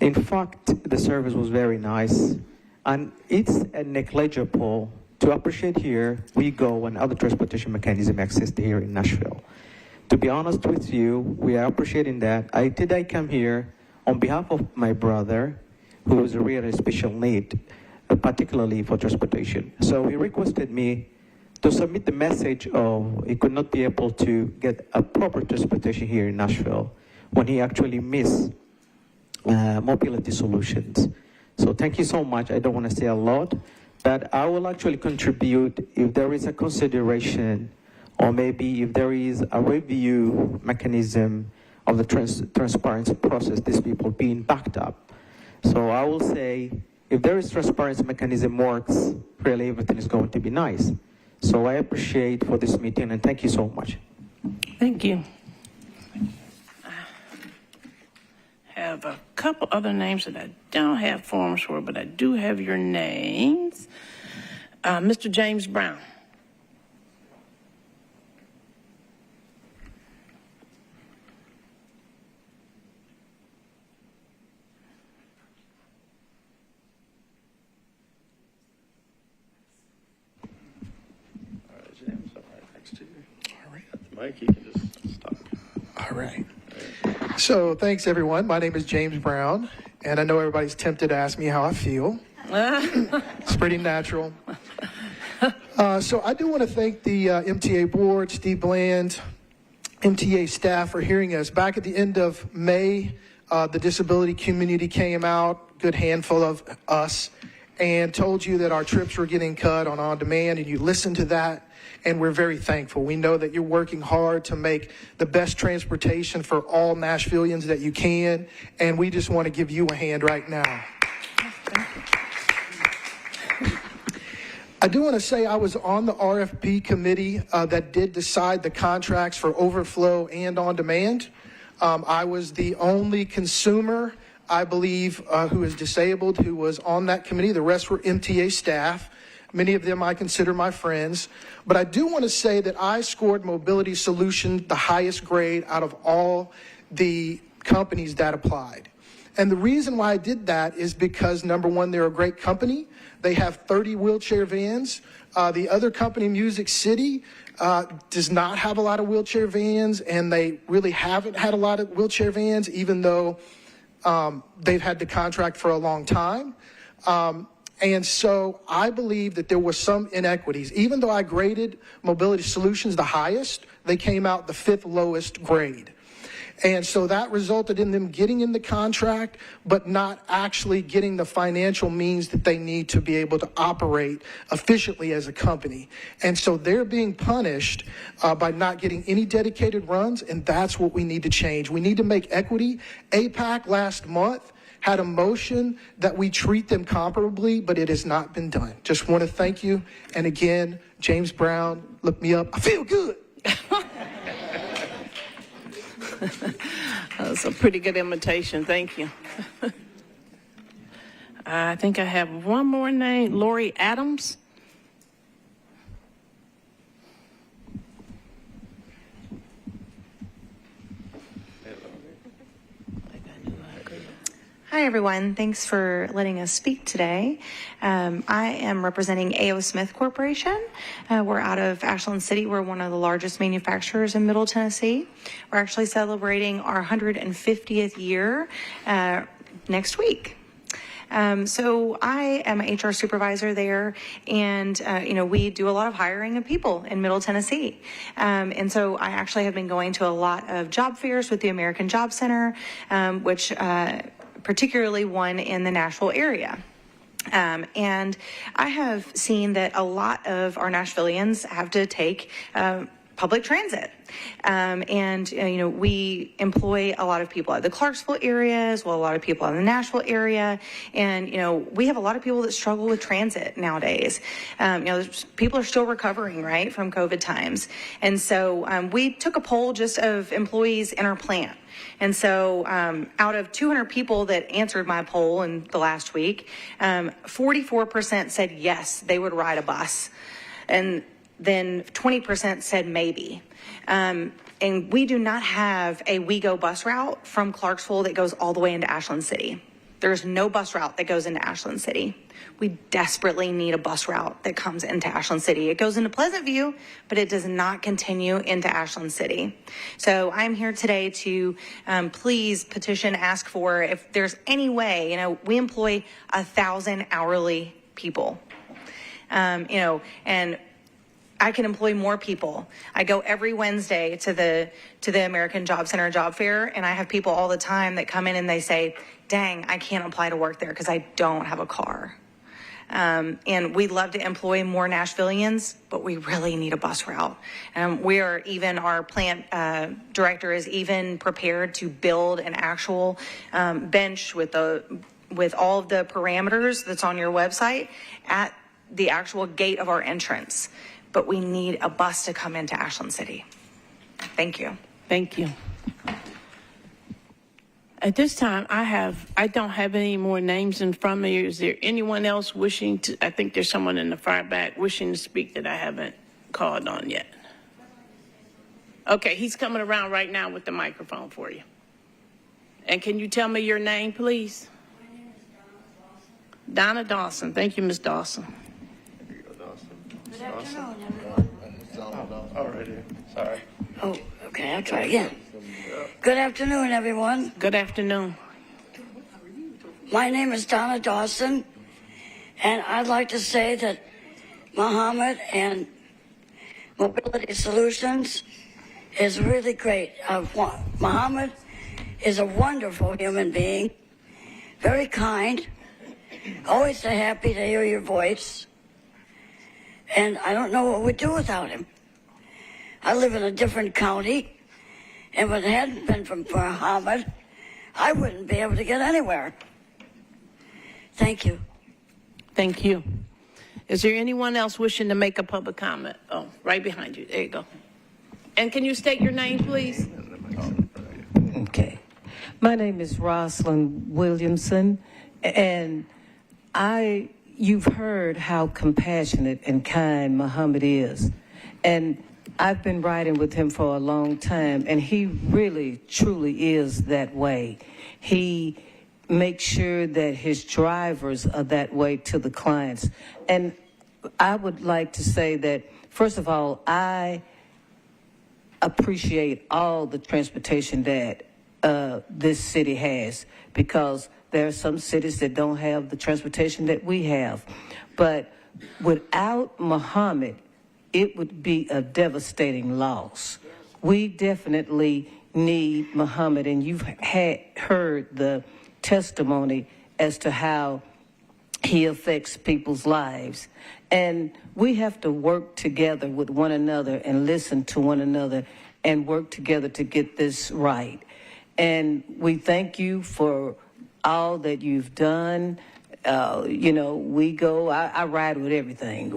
In fact, the service was very nice, and it's negligible to appreciate here we go when other transportation mechanism exist here in Nashville. To be honest with you, we are appreciating that. I come here on behalf of my brother, who is a really special need, particularly for transportation. So he requested me to submit the message of he could not be able to get a proper transportation here in Nashville when he actually missed Mobility Solutions. So thank you so much. I don't want to say a lot, but I will actually contribute if there is a consideration or maybe if there is a review mechanism of the transparency process, these people being backed up. So I will say if there is transparency mechanism works, really everything is going to be nice. So I appreciate for this meeting and thank you so much. Thank you. I have a couple other names that I don't have forms for, but I do have your names. Mr. James Brown. Mike, you can just stop. All right. So thanks, everyone. My name is James Brown, and I know everybody's tempted to ask me how I feel. It's pretty natural. So I do want to thank the MTA board, Steve Bland, MTA staff for hearing us. Back at the end of May, the disability community came out, good handful of us, and told you that our trips were getting cut on demand, and you listened to that. And we're very thankful. We know that you're working hard to make the best transportation for all Nashvillians that you can, and we just want to give you a hand right now. I do want to say I was on the RFP committee that did decide the contracts for overflow and on demand. I was the only consumer, I believe, who is disabled, who was on that committee. The rest were MTA staff. Many of them I consider my friends. But I do want to say that I scored Mobility Solutions the highest grade out of all the companies that applied. And the reason why I did that is because, number one, they're a great company. They have 30 wheelchair vans. The other company, Music City, does not have a lot of wheelchair vans, and they really haven't had a lot of wheelchair vans, even though they've had the contract for a long time. And so I believe that there was some inequities. Even though I graded Mobility Solutions the highest, they came out the 5th lowest grade. And so that resulted in them getting in the contract, but not actually getting the financial means that they need to be able to operate efficiently as a company. And so they're being punished by not getting any dedicated runs, and that's what we need to change. We need to make equity. APAC last month had a motion that we treat them comparably, but it has not been done. Just want to thank you. And again, James Brown, look me up. I feel good. That's a pretty good imitation. Thank you. I think I have one more name, Lori Adams. Hi, everyone. Thanks for letting us speak today. I am representing A.O. Smith Corporation. We're out of Ashland City. We're one of the largest manufacturers in Middle Tennessee. We're actually celebrating our 150th year next week. So I am an HR supervisor there, and we do a lot of hiring of people in Middle Tennessee. And so I actually have been going to a lot of job fairs with the American Job Center, which particularly one in the Nashville area. And I have seen that a lot of our Nashvillians have to take public transit. We employ a lot of people at the Clarksville area, as well as a lot of people in the Nashville area. And, we have a lot of people that struggle with transit nowadays. People are still recovering, right, from COVID times. And so we took a poll just of employees in our plant. And so out of 200 people that answered my poll in the last week, 44% said yes, they would ride a bus. And then 20% said maybe. And we do not have a WeGo bus route from Clarksville that goes all the way into Ashland City. There's no bus route that goes into Ashland City. We desperately need a bus route that comes into Ashland City. It goes into Pleasant View, but it does not continue into Ashland City. So I'm here today to please petition, ask for, if there's any way, we employ 1,000 hourly people, and I can employ more people. I go every Wednesday to the American Job Center job fair, and I have people all the time that come in and they say, dang, I can't apply to work there because I don't have a car. And we'd love to employ more Nashvillians, but we really need a bus route. Our plant director is even prepared to build an actual bench with all of the parameters that's on your website at the actual gate of our entrance. But we need a bus to come into Ashland City. Thank you. Thank you. At this time, I don't have any more names in front of me. Is there anyone else wishing to, I think there's someone in the far back wishing to speak that I haven't called on yet. Okay, he's coming around right now with the microphone for you. And can you tell me your name, please? My name is Donna Dawson. Donna Dawson. Thank you, Ms. Dawson. Good afternoon, everyone. All right, sorry. Oh, okay, I'll try again. Good afternoon, everyone. Good afternoon. My name is Donna Dawson, and I'd like to say that Muhammad and Mobility Solutions is really great. Muhammad is a wonderful human being, very kind, always so happy to hear your voice, and I don't know what we'd do without him. I live in a different county, and if it hadn't been for Muhammad, I wouldn't be able to get anywhere. Thank you. Thank you. Is there anyone else wishing to make a public comment? Oh, right behind you. There you go. And can you state your name, please? Okay. My name is Rosalind Williamson, and you've heard how compassionate and kind Muhammad is. And I've been riding with him for a long time, and he really, truly is that way. He makes sure that his drivers are that way to the clients. And I would like to say that, first of all, I appreciate all the transportation that this city has, because there are some cities that don't have the transportation that we have. But without Muhammad, it would be a devastating loss. We definitely need Muhammad, and you've heard the testimony as to how he affects people's lives. And we have to work together with one another and listen to one another and work together to get this right. And we thank you for all that you've done. I ride with everything,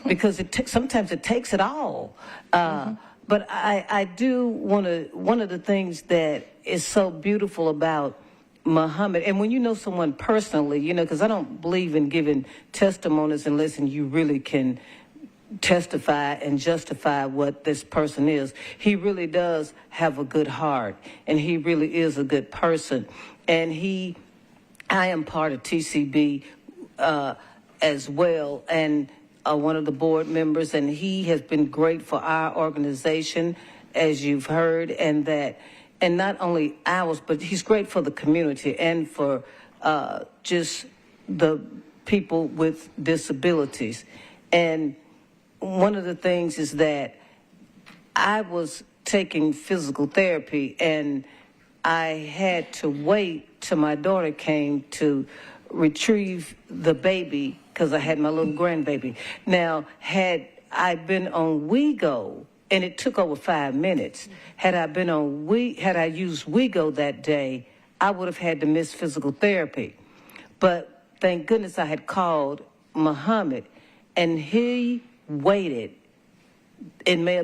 because sometimes it takes it all. But I do want to, one of the things that is so beautiful about Muhammad, and when you know someone personally, because I don't believe in giving testimonies unless you really can testify and justify what this person is. He really does have a good heart, and he really is a good person. And I am part of TCB as well, and one of the board members, and he has been great for our organization, as you've heard, and not only ours, but he's great for the community and for just the people with disabilities. And one of the things is that I was taking physical therapy, and I had to wait till my daughter came to retrieve the baby, because I had my little grandbaby. Now, had I'd been on WeGo, and it took over 5 minutes. Had I used WeGo that day, I would have had to miss physical therapy. But thank goodness I had called Muhammad, and he waited. It may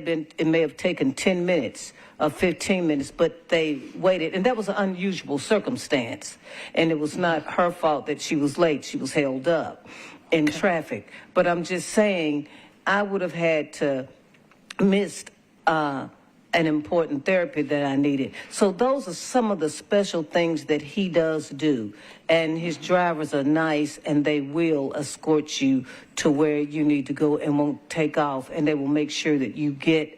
have taken 10 minutes or 15 minutes, but they waited, and that was an unusual circumstance. And it was not her fault that she was late. She was held up in traffic. But I'm just saying, I would have had to missed an important therapy that I needed. So those are some of the special things that he does do. And his drivers are nice, and they will escort you to where you need to go and won't take off, and they will make sure that you get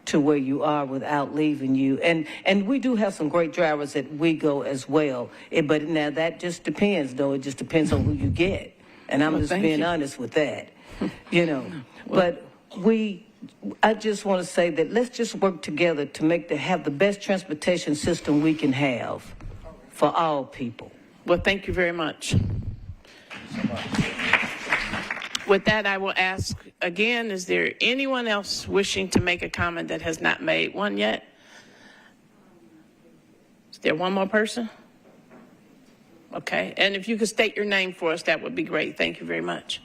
to where you are without leaving you. And we do have some great drivers at WeGo as well. But now that just depends, though. It just depends on who you get. And I'm just being honest with that, you know. But I just want to say that let's just work together to have the best transportation system we can have for all people. Well, thank you very much. With that, I will ask again, is there anyone else wishing to make a comment that has not made one yet? Is there one more person? Okay, and if you could state your name for us, that would be great. Thank you very much.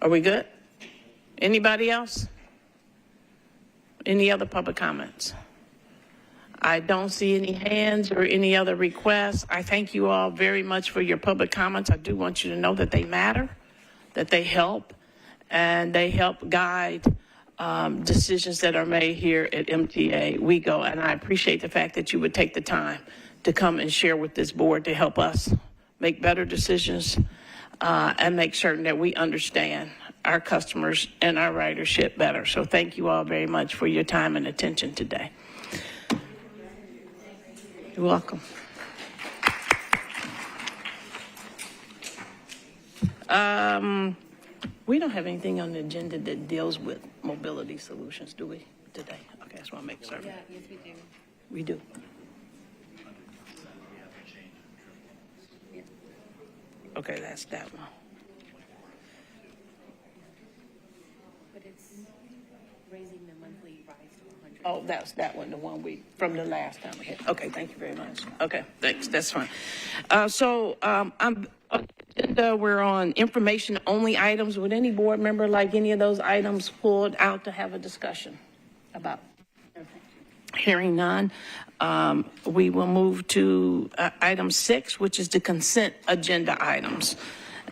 Are we good? Anybody else? Any other public comments? I don't see any hands or any other requests. I thank you all very much for your public comments. I do want you to know that they matter, that they help, and they help guide decisions that are made here at MTA WeGo. And I appreciate the fact that you would take the time to come and share with this board to help us make better decisions and make certain that we understand our customers and our ridership better. So thank you all very much for your time and attention today. You're welcome. We don't have anything on the agenda that deals with mobility solutions, do we, today? Okay, I just want to make certain. Yeah, yes, we do. We do. Okay, that's that one. But it's raising the monthly rise to 100. Oh, that's that one, the one from the last time we had. Okay, thank you very much. Okay, thanks, that's fine. We're on information-only items. Would any board member like any of those items pulled out to have a discussion about? Hearing none, we will move to item 6, which is the consent agenda items.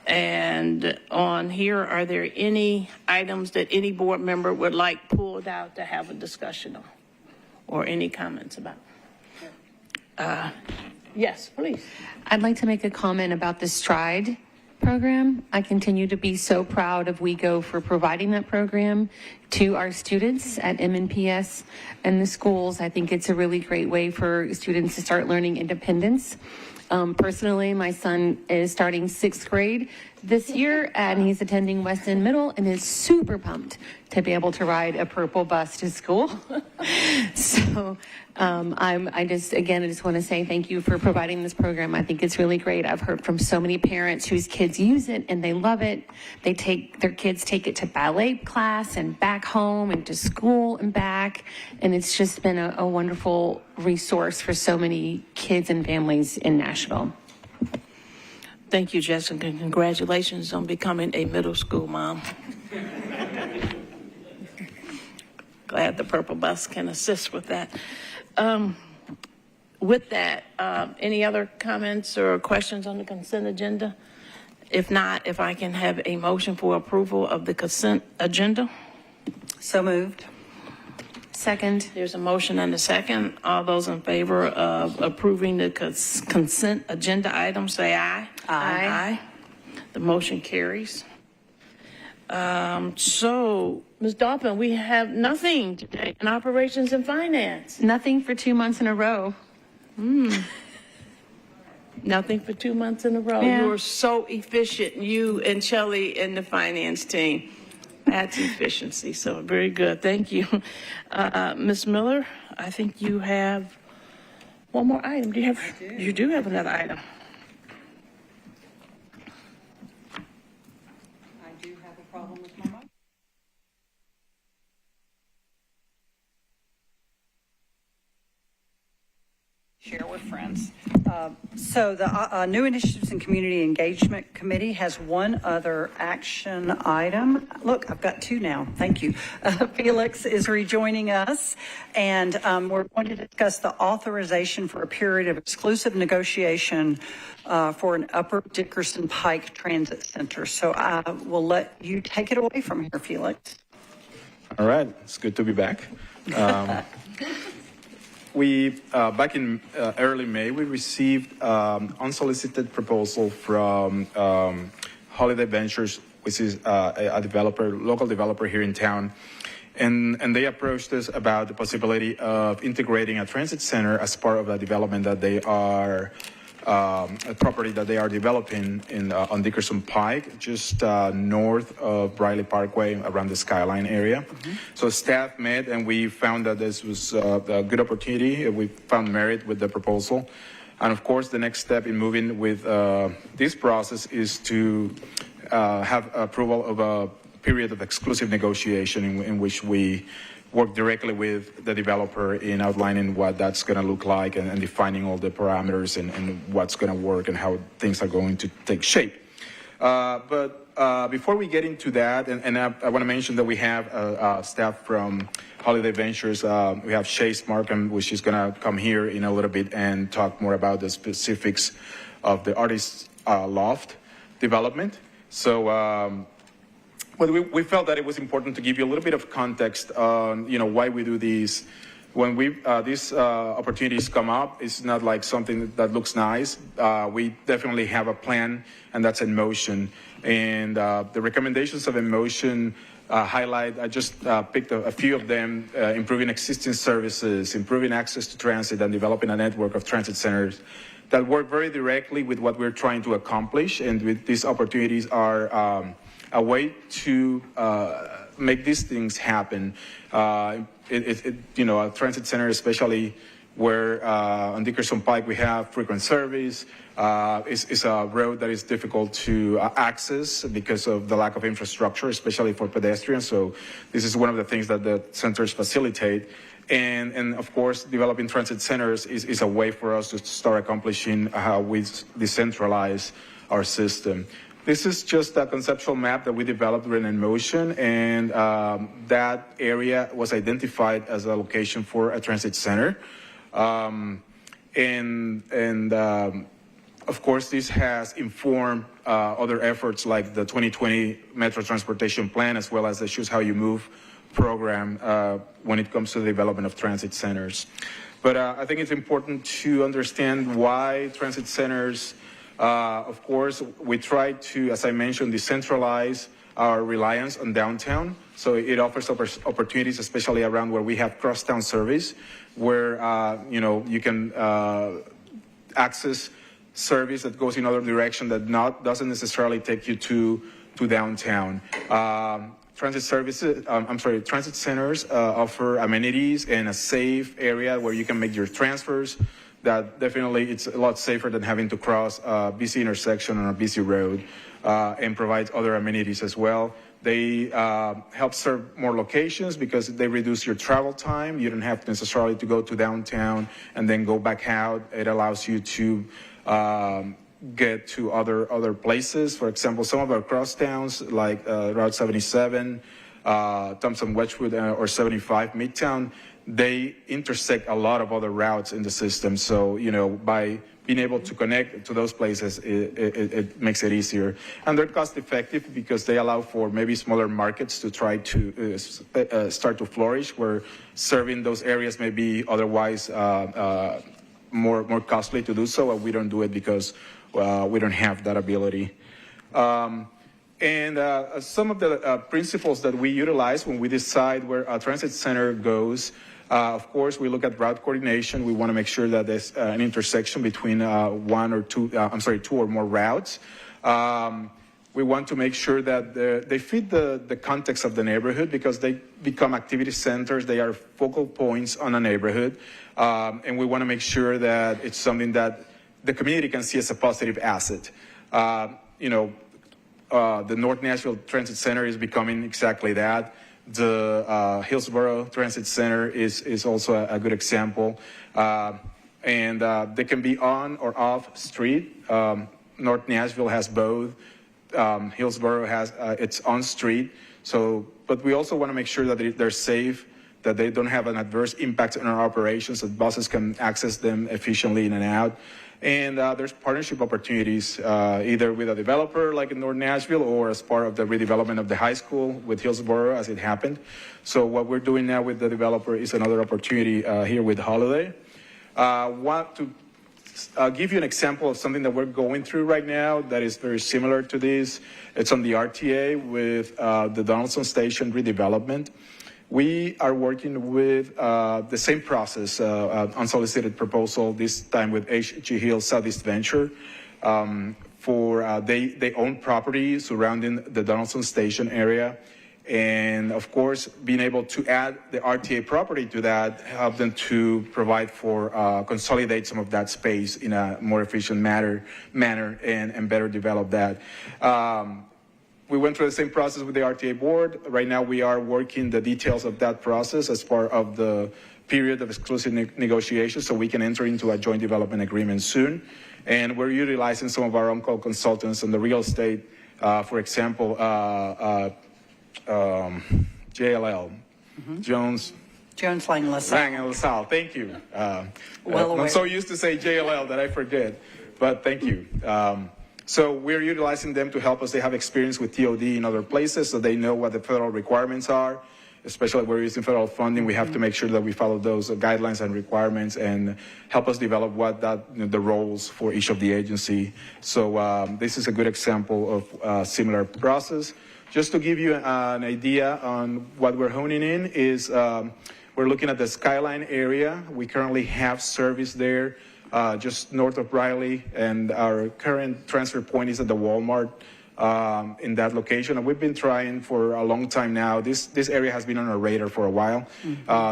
And on here, are there any items that any board member would like pulled out to have a discussion on or any comments about? Yes, please. I'd like to make a comment about the STRIDE program. I continue to be so proud of WeGo for providing that program to our students at MNPS and the schools. I think it's a really great way for students to start learning independence. Personally, my son is starting 6th grade this year, and he's attending West End Middle and is super pumped to be able to ride a purple bus to school. So I just want to say thank you for providing this program. I think it's really great. I've heard from so many parents whose kids use it and they love it. Their kids take it to ballet class and back home and to school and back. And it's just been a wonderful resource for so many kids and families in Nashville. Thank you, Jessica. Congratulations on becoming a middle school mom. Glad the purple bus can assist with that. With that, any other comments or questions on the consent agenda? If not, if I can have a motion for approval of the consent agenda. So moved. Second. There's a motion and a second. All those in favor of approving the consent agenda item, say aye. Aye. The motion carries. So, Ms. Dolphin, we have nothing today in operations and finance. Nothing for 2 months in a row. Nothing for 2 months in a row. Yeah. You are so efficient, you and Shelley and the finance team. That's efficiency, so very good. Thank you. Ms. Miller, I think you have one more item. You do have another item. I do have a we're friends. So the New Initiatives and Community Engagement Committee has one other action item. Look, I've got two now. Thank you. Felix is rejoining us, and we're going to discuss the authorization for a period of exclusive negotiation for an Upper Dickerson Pike Transit Center. So I will let you take it away from here, Felix. All right, it's good to be back. We back in early May, we received unsolicited proposal from Holiday Ventures, which is a developer, local developer here in town, and they approached us about the possibility of integrating a transit center as part of a development that they are. A property that they are developing on Dickerson Pike, just north of Briley Parkway, around the Skyline area. So staff met, and we found that this was a good opportunity. We found merit with the proposal. And of course, the next step in moving with this process is to have approval of a period of exclusive negotiation in which we work directly with the developer in outlining what that's going to look like and defining all the parameters and what's going to work and how things are going to take shape. But before we get into that, and I want to mention that we have staff from Holiday Ventures. We have Chase Markham, which is going to come here in a little bit and talk more about the specifics of the Artist Loft development. So. But we felt that it was important to give you a little bit of context on, why we do these. When these opportunities come up, it's not like something that looks nice. We definitely have a plan, and that's in motion. And the recommendations of in motion highlight, I just picked a few of them, improving existing services, improving access to transit, and developing a network of transit centers that work very directly with what we're trying to accomplish. And with these opportunities are a way to make these things happen. A transit center, especially where on Dickerson Pike we have frequent service, is a road that is difficult to access because of the lack of infrastructure, especially for pedestrians. So this is one of the things that the centers facilitate. And of course, developing transit centers is a way for us to start accomplishing how we decentralize our system. This is just a conceptual map that we developed during In Motion, and that area was identified as a location for a transit center. Of course, this has informed other efforts like the 2020 Metro Transportation Plan, as well as the Choose How You Move program when it comes to the development of transit centers. But I think it's important to understand why transit centers. Of course, we try to, as I mentioned, decentralize our reliance on downtown. So it offers opportunities, especially around where we have crosstown service, where you can access service that goes in other direction that doesn't necessarily take you to downtown. Transit centers offer amenities and a safe area where you can make your transfers. That definitely it's a lot safer than having to cross a busy intersection on a busy road, and provides other amenities as well. They help serve more locations because they reduce your travel time. You don't have necessarily to go to downtown and then go back out. It allows you to get to other places. For example, some of our crosstowns like Route 77, Thompson Wedgwood, or 75 Midtown, they intersect a lot of other routes in the system. So, by being able to connect to those places, it makes it easier. And they're cost effective because they allow for maybe smaller markets to try to start to flourish, where serving those areas may be otherwise more costly to do so, and we don't do it because we don't have that ability. Some of the principles that we utilize when we decide where a transit center goes, of course, we look at route coordination. We want to make sure that there's an intersection between two or more routes. We want to make sure that they fit the context of the neighborhood because they become activity centers. They are focal points on a neighborhood. And we want to make sure that it's something that the community can see as a positive asset. The North Nashville Transit Center is becoming exactly that. The Hillsborough Transit Center is also a good example. and they can be on or off street. North Nashville has both. Hillsborough has it's on street. So, but we also want to make sure that they're safe, that they don't have an adverse impact on our operations, that buses can access them efficiently in and out. And there's partnership opportunities, either with a developer like in North Nashville or as part of the redevelopment of the high school with Hillsborough as it happened. So what we're doing now with the developer is another opportunity here with Holiday. Want to give you an example of something that we're going through right now that is very similar to this. It's on the RTA with the Donaldson Station redevelopment. We are working with the same process, unsolicited proposal, this time with H.G. Hill Southeast Venture. They own property surrounding the Donaldson Station area. And of course, being able to add the RTA property to that, help them to provide for, consolidate some of that space in a more efficient manner and better develop that. We went through the same process with the RTA board. Right now, we are working the details of that process as part of the period of exclusive negotiations, so we can enter into a joint development agreement soon. And we're utilizing some of our on-call consultants on the real estate, for example, JLL, Jones Lang LaSalle. Thank you. I'm so used to say JLL that I forget, but thank you. So we're utilizing them to help us. They have experience with TOD in other places, so they know what the federal requirements are. Especially if we're using federal funding, we have to make sure that we follow those guidelines and requirements and help us develop the roles for each of the agency. So this is a good example of a similar process. Just to give you an idea on what we're honing in is we're looking at the Skyline area. We currently have service there just north of Riley, and our current transfer point is at the Walmart in that location. And we've been trying for a long time now. This area has been on our radar for a while,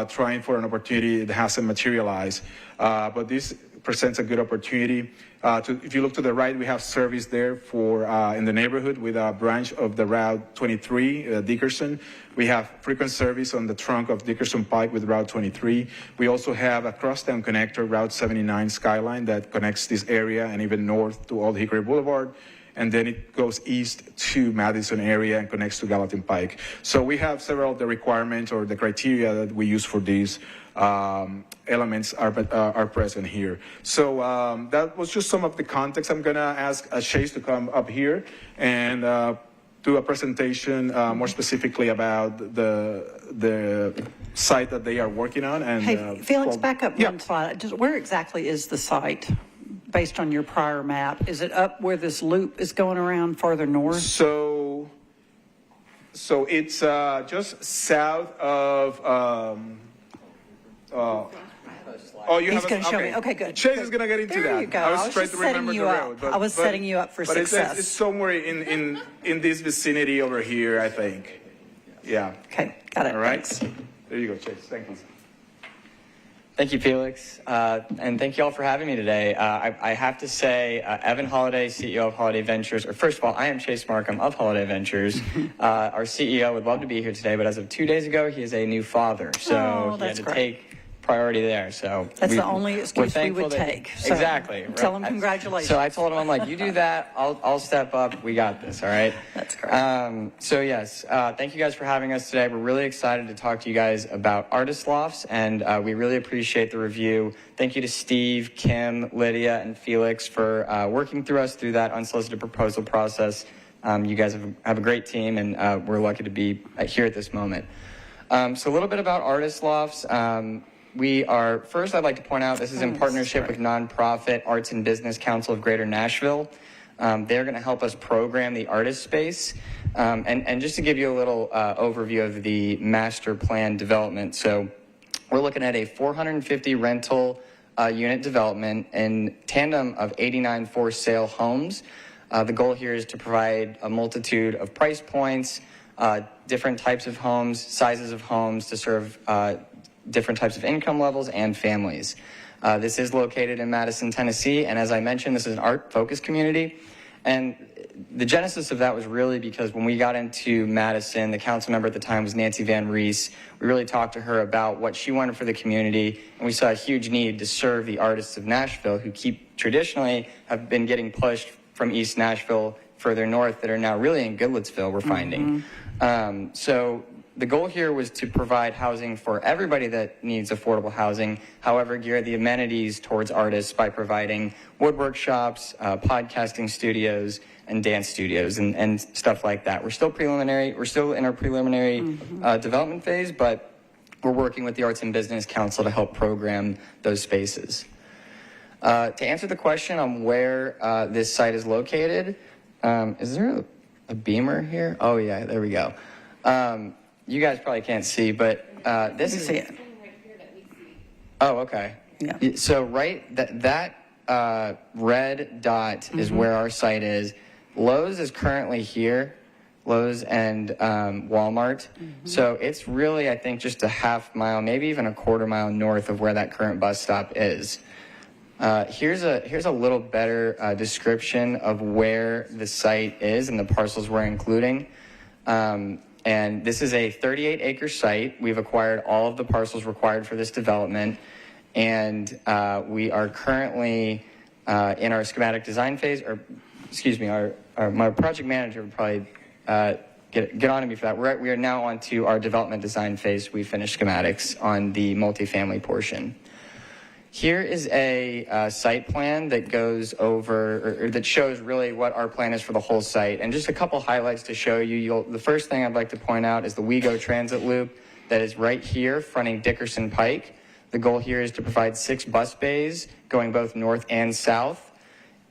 trying for an opportunity that hasn't materialized. But this presents a good opportunity. If you look to the right, we have service there for in the neighborhood with a branch of the Route 23, Dickerson. We have frequent service on the trunk of Dickerson Pike with Route 23. We also have a crosstown connector, Route 79 Skyline, that connects this area and even north to Old Hickory Boulevard. And then it goes east to Madison area and connects to Gallatin Pike. So we have several of the requirements or the criteria that we use for these elements are present here. So that was just some of the context. I'm going to ask Chase to come up here and do a presentation more specifically about the site that they are working on. And hey, Felix, back up one slide. Just where exactly is the site? Based on your prior map, is it up where this loop is going around farther north? So it's just south of. He's going to show me. Okay, good. Chase is going to get into there that. There you go. I was trying to remember the road. I was setting you up for success. It's somewhere in this vicinity over here, I think. Yeah. Okay, got it. All right. Thanks. There you go, Chase. Thank you. Thank you, Felix, and thank you all for having me today. I have to say, Evan Holliday, CEO of Holiday Ventures, or first of all, I am Chase Markham of Holiday Ventures. Our CEO would love to be here today, but as of 2 days ago, he is a new father, so he had to take priority there. So that's the only excuse we would take. So exactly. Tell him congratulations. So I told him, I'm like, you do that, I'll step up. We got this. All right. That's great. So yes, thank you guys for having us today. We're really excited to talk to you guys about artist lofts, and we really appreciate the review. Thank you to Steve, Kim, Lydia, and Felix for working through us through that unsolicited proposal process. You guys have a great team, and we're lucky to be here at this moment. So a little bit about artist lofts. First I'd like to point out this is in partnership with nonprofit Arts and Business Council of Greater Nashville. They're going to help us program the artist space. And just to give you a little overview of the master plan development. So we're looking at a 450 rental unit development in tandem of 89 for sale homes. The goal here is to provide a multitude of price points, different types of homes, sizes of homes to serve different types of income levels and families. This is located in Madison, Tennessee, and as I mentioned, this is an art-focused community. And the genesis of that was really because when we got into Madison, the council member at the time was Nancy Van Rees. We really talked to her about what she wanted for the community, and we saw a huge need to serve the artists of Nashville who traditionally have been getting pushed from East Nashville further north that are now really in Goodlettsville, we're finding. So the goal here was to provide housing for everybody that needs affordable housing, however, gear the amenities towards artists by providing woodwork shops, podcasting studios, and dance studios, and stuff like that. We're still in our preliminary development phase, but we're working with the Arts and Business Council to help program those spaces. To answer the question on where this site is located, is there a beamer here? Oh yeah, there we go. You guys probably can't see, but this is it. Oh, okay. Yeah. So that red dot is where our site is. Lowe's is currently here, Lowe's and Walmart. So it's really, I think, just a half mile, maybe even a quarter mile north of where that current bus stop is. Here's a little better description of where the site is and the parcels we're including. And this is a 38-acre site. We've acquired all of the parcels required for this development, and we are currently in our schematic design phase, or excuse me, my project manager would probably get on to me for that. We are now on to our development design phase. We finished schematics on the multifamily portion. Here is a site plan that goes over, or that shows really what our plan is for the whole site. And just a couple highlights to show you. The first thing I'd like to point out is the WeGo transit loop that is right here fronting Dickerson Pike. The goal here is to provide 6 bus bays going both north and south,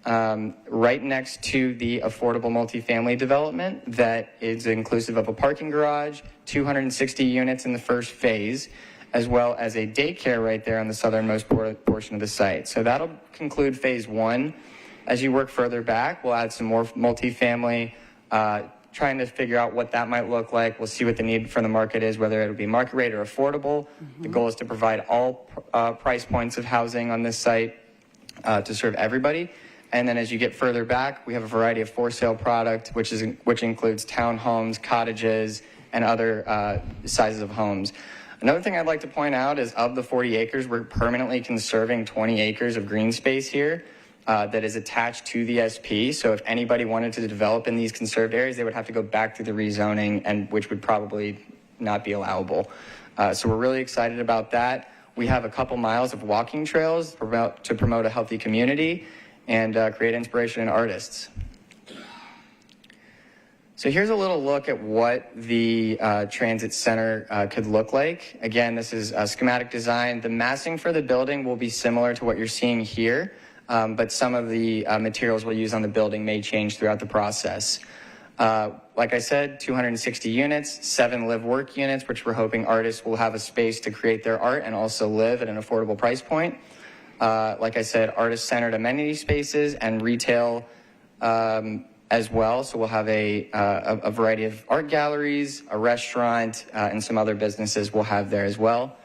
right next to the affordable multifamily development that is inclusive of a parking garage, 260 units in the first phase, as well as a daycare right there on the southernmost portion of the site. So that'll conclude phase 1. As you work further back, we'll add some more multifamily, trying to figure out what that might look like. We'll see what the need for the market is, whether it'll be market rate or affordable. The goal is to provide all price points of housing on this site to serve everybody. And then as you get further back, we have a variety of for sale product, which includes townhomes, cottages, and other sizes of homes. Another thing I'd like to point out is of the 40 acres, we're permanently conserving 20 acres of green space here that is attached to the SP. So if anybody wanted to develop in these conserved areas, they would have to go back through the rezoning, and which would probably not be allowable. So we're really excited about that. We have a couple miles of walking trails to promote a healthy community and create inspiration in artists. So here's a little look at what the transit center could look like. Again, this is a schematic design. The massing for the building will be similar to what you're seeing here, but some of the materials we'll use on the building may change throughout the process. Like I said, 260 units, 7 live-work units, which we're hoping artists will have a space to create their art and also live at an affordable price point. Like I said, artist-centered amenity spaces and retail as well. So we'll have a variety of art galleries, a restaurant, and some other businesses we'll have there as well.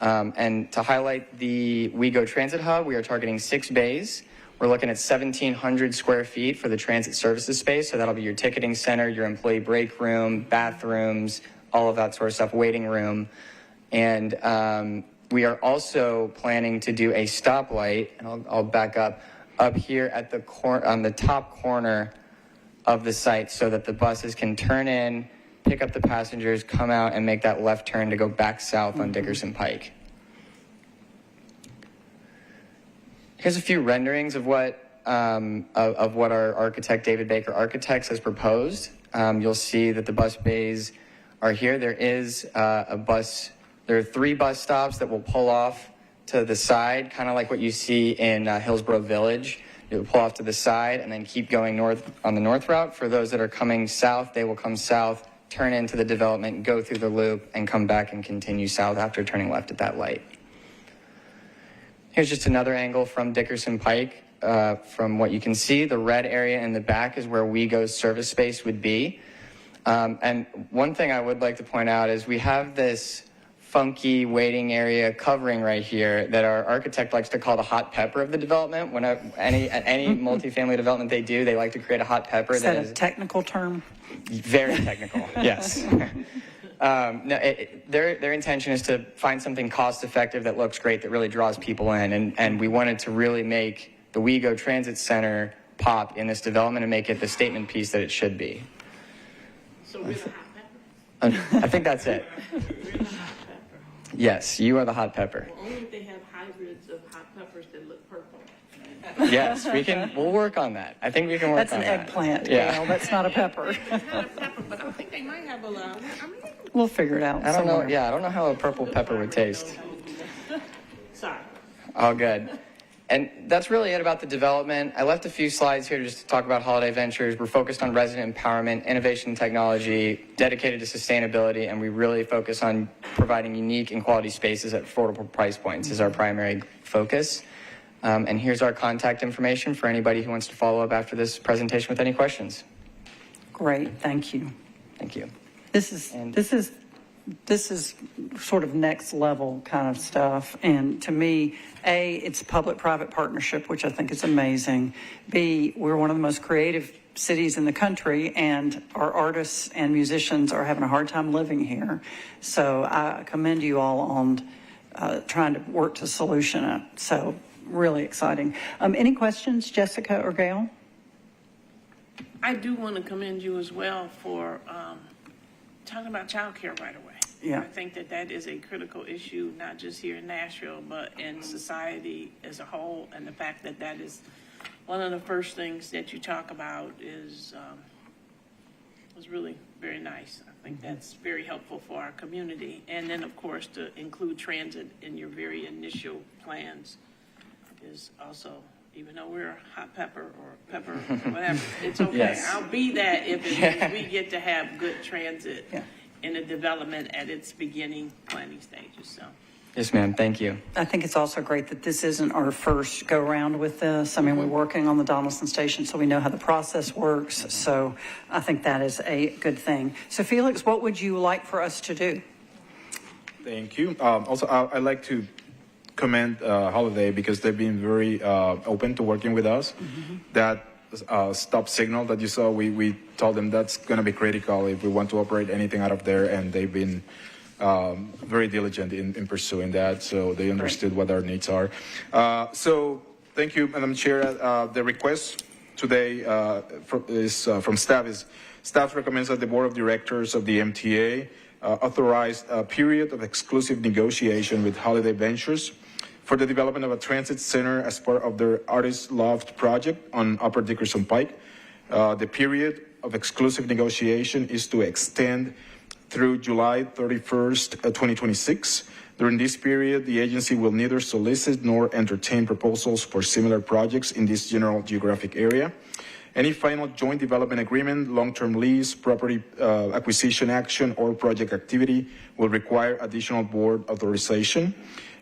And to highlight the WeGo Transit Hub, we are targeting 6 bays. We're looking at 1,700 square feet for the transit services space. So that'll be your ticketing center, your employee break room, bathrooms, all of that sort of stuff, waiting room. And we are also planning to do a stoplight, and I'll back up here at the on the top corner of the site so that the buses can turn in, pick up the passengers, come out, and make that left turn to go back south on Dickerson Pike. Here's a few renderings of what our architect, David Baker Architects, has proposed. You'll see that the bus bays are here. There are 3 bus stops that will pull off to the side, kind of like what you see in Hillsborough Village. You'll pull off to the side and then keep going north on the north route. For those that are coming south, they will come south, turn into the development, go through the loop, and come back and continue south after turning left at that light. Here's just another angle from Dickerson Pike. From what you can see, the red area in the back is where WeGo's service space would be. And one thing I would like to point out is we have this funky waiting area covering right here that our architect likes to call the hot pepper of the development. When any multifamily development they do, they like to create a hot pepper. Is that a technical term? Very technical, yes. Their intention is to find something cost effective that looks great, that really draws people in. And we wanted to really make the WeGo Transit Center pop in this development and make it the statement piece that it should be. So we're the hot pepper? I think that's it. Yes, you are the hot pepper. Only if they have hybrids of hot peppers that look purple. Yes, we'll work on that. I think we can work on that. That's an eggplant, Yeah. Gail. That's not a pepper. It's not a pepper, but I think they might have a lot. We'll figure it out. I don't know. somewhere. Yeah, I don't know how a purple pepper would taste. Sorry. All good. And that's really it about the development. I left a few slides here just to talk about Holiday Ventures. We're focused on resident empowerment, innovation, and technology, dedicated to sustainability, and we really focus on providing unique and quality spaces at affordable price points is our primary focus. And here's our contact information for anybody who wants to follow up after this presentation with any questions. Great, thank you. Thank you. This is sort of next level kind of stuff. And to me, A, it's public-private partnership, which I think is amazing. B, we're one of the most creative cities in the country, and our artists and musicians are having a hard time living here. So I commend you all on trying to work to solution it. So really exciting. Any questions, Jessica or Gail? I do want to commend you as well for talking about childcare right away. Yeah. I think that is a critical issue, not just here in Nashville, but in society as a whole. And the fact that is one of the first things that you talk about is was really very nice. I think that's very helpful for our community. And then, of course, to include transit in your very initial plans is also, even though we're hot pepper or pepper or whatever, it's okay. Yes. I'll be that if it means we get to have good transit in the development at its beginning planning stages. So. Yes, ma'am. Thank you. I think it's also great that this isn't our first go-round with this. I mean, we're working on the Donaldson Station, so we know how the process works. So I think that is a good thing. So Felix, what would you like for us to do? Thank you. Also, I'd like to commend Holiday because they've been very open to working with us. That stop signal that you saw, we told them that's going to be critical if we want to operate anything out of there, and they've been very diligent in pursuing that, so they understood what our needs are. So thank you, Madam Chair. The request today from staff recommends that the Board of Directors of the MTA authorize a period of exclusive negotiation with Holiday Ventures for the development of a transit center as part of their Artist Loft project on Upper Dickerson Pike. The period of exclusive negotiation is to extend through July 31st, 2026. During this period, the agency will neither solicit nor entertain proposals for similar projects in this general geographic area. Any final joint development agreement, long-term lease, property acquisition action, or project activity will require additional board authorization.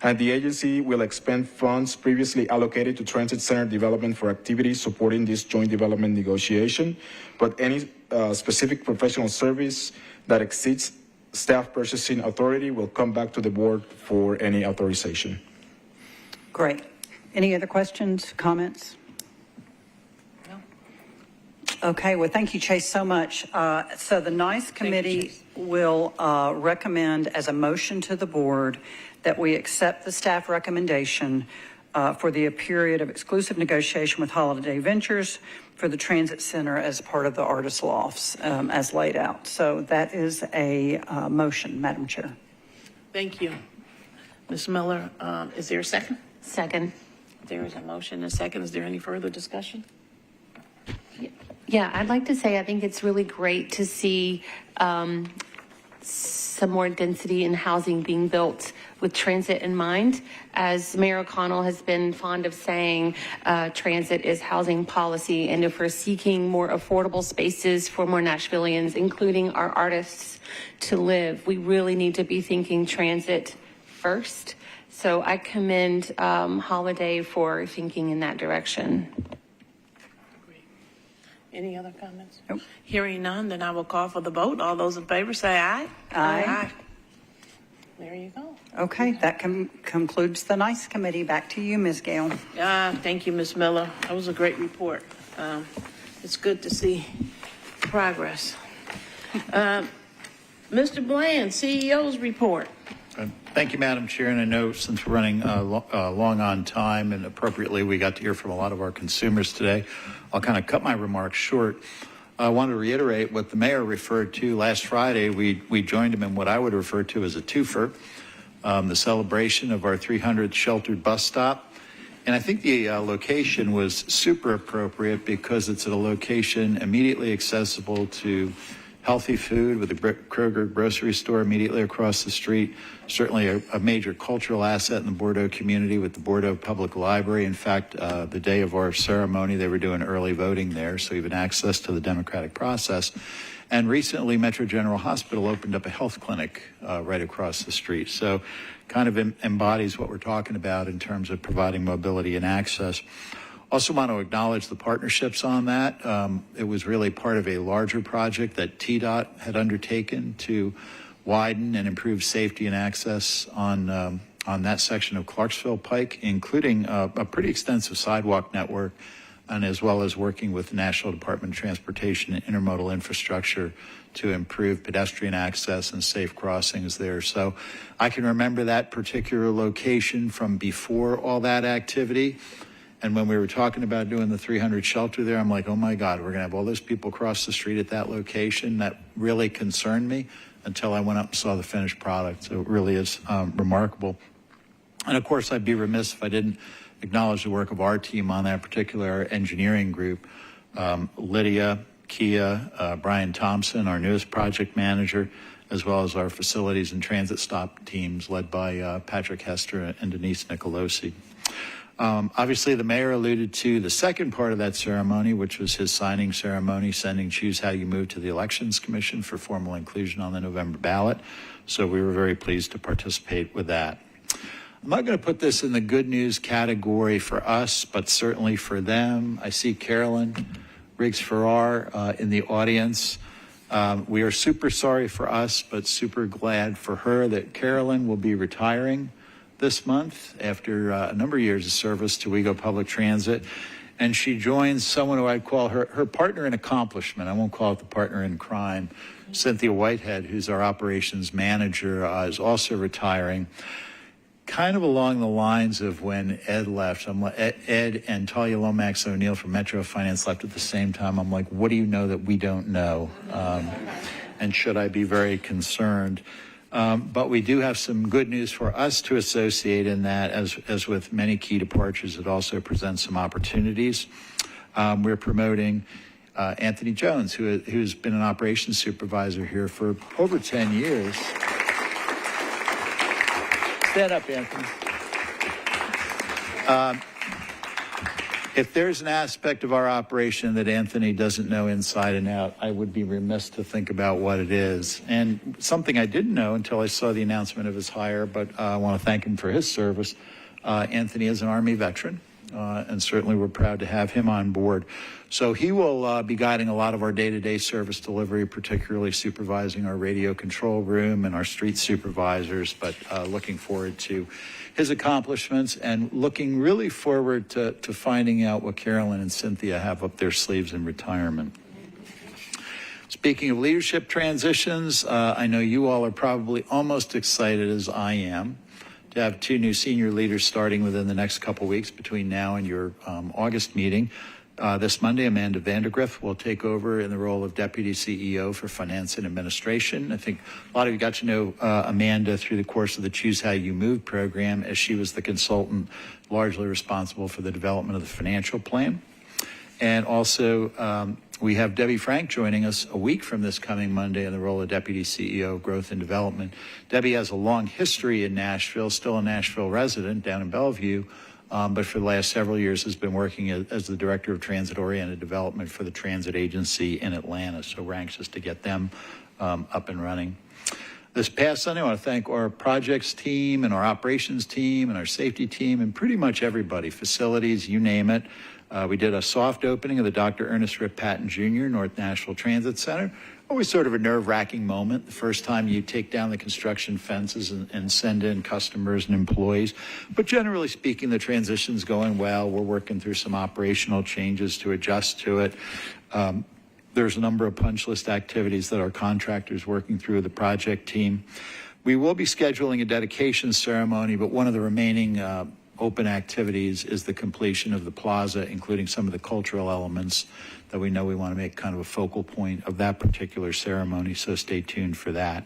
And the agency will expend funds previously allocated to transit center development for activities supporting this joint development negotiation. But any specific professional service that exceeds staff purchasing authority will come back to the board for any authorization. Great. Any other questions, comments? Okay, well, thank you, Chase, so much. So the NICE committee will recommend as a motion to the board that we accept the staff recommendation for the period of exclusive negotiation with Holiday Ventures for the transit center as part of the Artist Lofts as laid out. So that is a motion, Madam Chair. Thank you. Ms. Miller, is there a second? Second. There is a motion and a second. Is there any further discussion? Yeah, I'd like to say I think it's really great to see some more density in housing being built with transit in mind. As Mayor O'Connell has been fond of saying, transit is housing policy, and if we're seeking more affordable spaces for more Nashvillians, including our artists, to live, we really need to be thinking transit first. So I commend Holiday for thinking in that direction. Any other comments? Nope. Hearing none, then I will call for the vote. All those in favor say aye. Aye. There you go. Okay, that concludes the NICE committee. Back to you, Ms. Gale. Thank you, Ms. Miller. That was a great report. It's good to see progress. Mr. Bland, CEO's report. Thank you, Madam Chair. And I know since we're running long on time and appropriately, we got to hear from a lot of our consumers today. I'll kind of cut my remarks short. I want to reiterate what the mayor referred to last Friday. We joined him in what I would refer to as a twofer, the celebration of our 300th sheltered bus stop. And I think the location was super appropriate because it's at a location immediately accessible to healthy food with the Kroger grocery store immediately across the street. Certainly a major cultural asset in the Bordeaux community with the Bordeaux Public Library. In fact, the day of our ceremony, they were doing early voting there, so even access to the democratic process. And recently, Metro General Hospital opened up a health clinic right across the street. So kind of embodies what we're talking about in terms of providing mobility and access. Also want to acknowledge the partnerships on that. It was really part of a larger project that TDOT had undertaken to widen and improve safety and access on that section of Clarksville Pike, including a pretty extensive sidewalk network, and as well as working with the National Department of Transportation and Intermodal Infrastructure to improve pedestrian access and safe crossings there. So I can remember that particular location from before all that activity. And when we were talking about doing the 300 shelter there, I'm like, oh my God, we're going to have all those people across the street at that location. That really concerned me until I went up and saw the finished product. So it really is remarkable. And of course, I'd be remiss if I didn't acknowledge the work of our team on that particular engineering group. Lydia, Kia, Brian Thompson, our newest project manager, as well as our facilities and transit stop teams led by Patrick Hester and Denise Nicolosi. Obviously, the mayor alluded to the second part of that ceremony, which was his signing ceremony, sending Choose How You Move to the Elections Commission for formal inclusion on the November ballot. So we were very pleased to participate with that. I'm not going to put this in the good news category for us, but certainly for them. I see Carolyn Riggs-Farrar in the audience. We are super sorry for us, but super glad for her that Carolyn will be retiring this month after a number of years of service to WeGo Public Transit. And she joins someone who I'd call her partner in accomplishment. I won't call it the partner in crime. Cynthia Whitehead, who's our operations manager, is also retiring. Kind of along the lines of when Ed left. Ed and Talia Lomax O'Neill from Metro Finance left at the same time. I'm like, what do you know that we don't know? And should I be very concerned? But we do have some good news for us to associate in that, as with many key departures, it also presents some opportunities. We're promoting Anthony Jones, who's been an operations supervisor here for over 10 years. Stand up, Anthony. If there's an aspect of our operation that Anthony doesn't know inside and out, I would be remiss to think about what it is. And something I didn't know until I saw the announcement of his hire, but I want to thank him for his service. Anthony is an Army veteran, and certainly we're proud to have him on board. So he will be guiding a lot of our day-to-day service delivery, particularly supervising our radio control room and our street supervisors, but looking forward to his accomplishments and looking really forward to finding out what Carolyn and Cynthia have up their sleeves in retirement. Speaking of leadership transitions, I know you all are probably almost excited as I am to have two new senior leaders starting within the next couple weeks between now and your August meeting. This Monday, Amanda Vandergriff will take over in the role of Deputy CEO for Finance and Administration. I think a lot of you got to know Amanda through the course of the Choose How You Move program, as she was the consultant largely responsible for the development of the financial plan. And also, we have Debbie Frank joining us a week from this coming Monday in the role of Deputy CEO of Growth and Development. Debbie has a long history in Nashville, still a Nashville resident down in Bellevue, but for the last several years has been working as the Director of Transit-Oriented Development for the Transit Agency in Atlanta. So we're anxious to get them up and running. This past Sunday, I want to thank our projects team and our operations team and our safety team and pretty much everybody, facilities, you name it. We did a soft opening of the Dr. Ernest Rip Patton Jr. North Nashville Transit Center. Always sort of a nerve-wracking moment, the first time you take down the construction fences and send in customers and employees. But generally speaking, the transition's going well. We're working through some operational changes to adjust to it. There's a number of punch list activities that our contractors working through, the project team. We will be scheduling a dedication ceremony, but one of the remaining open activities is the completion of the plaza, including some of the cultural elements that we know we want to make kind of a focal point of that particular ceremony, so stay tuned for that.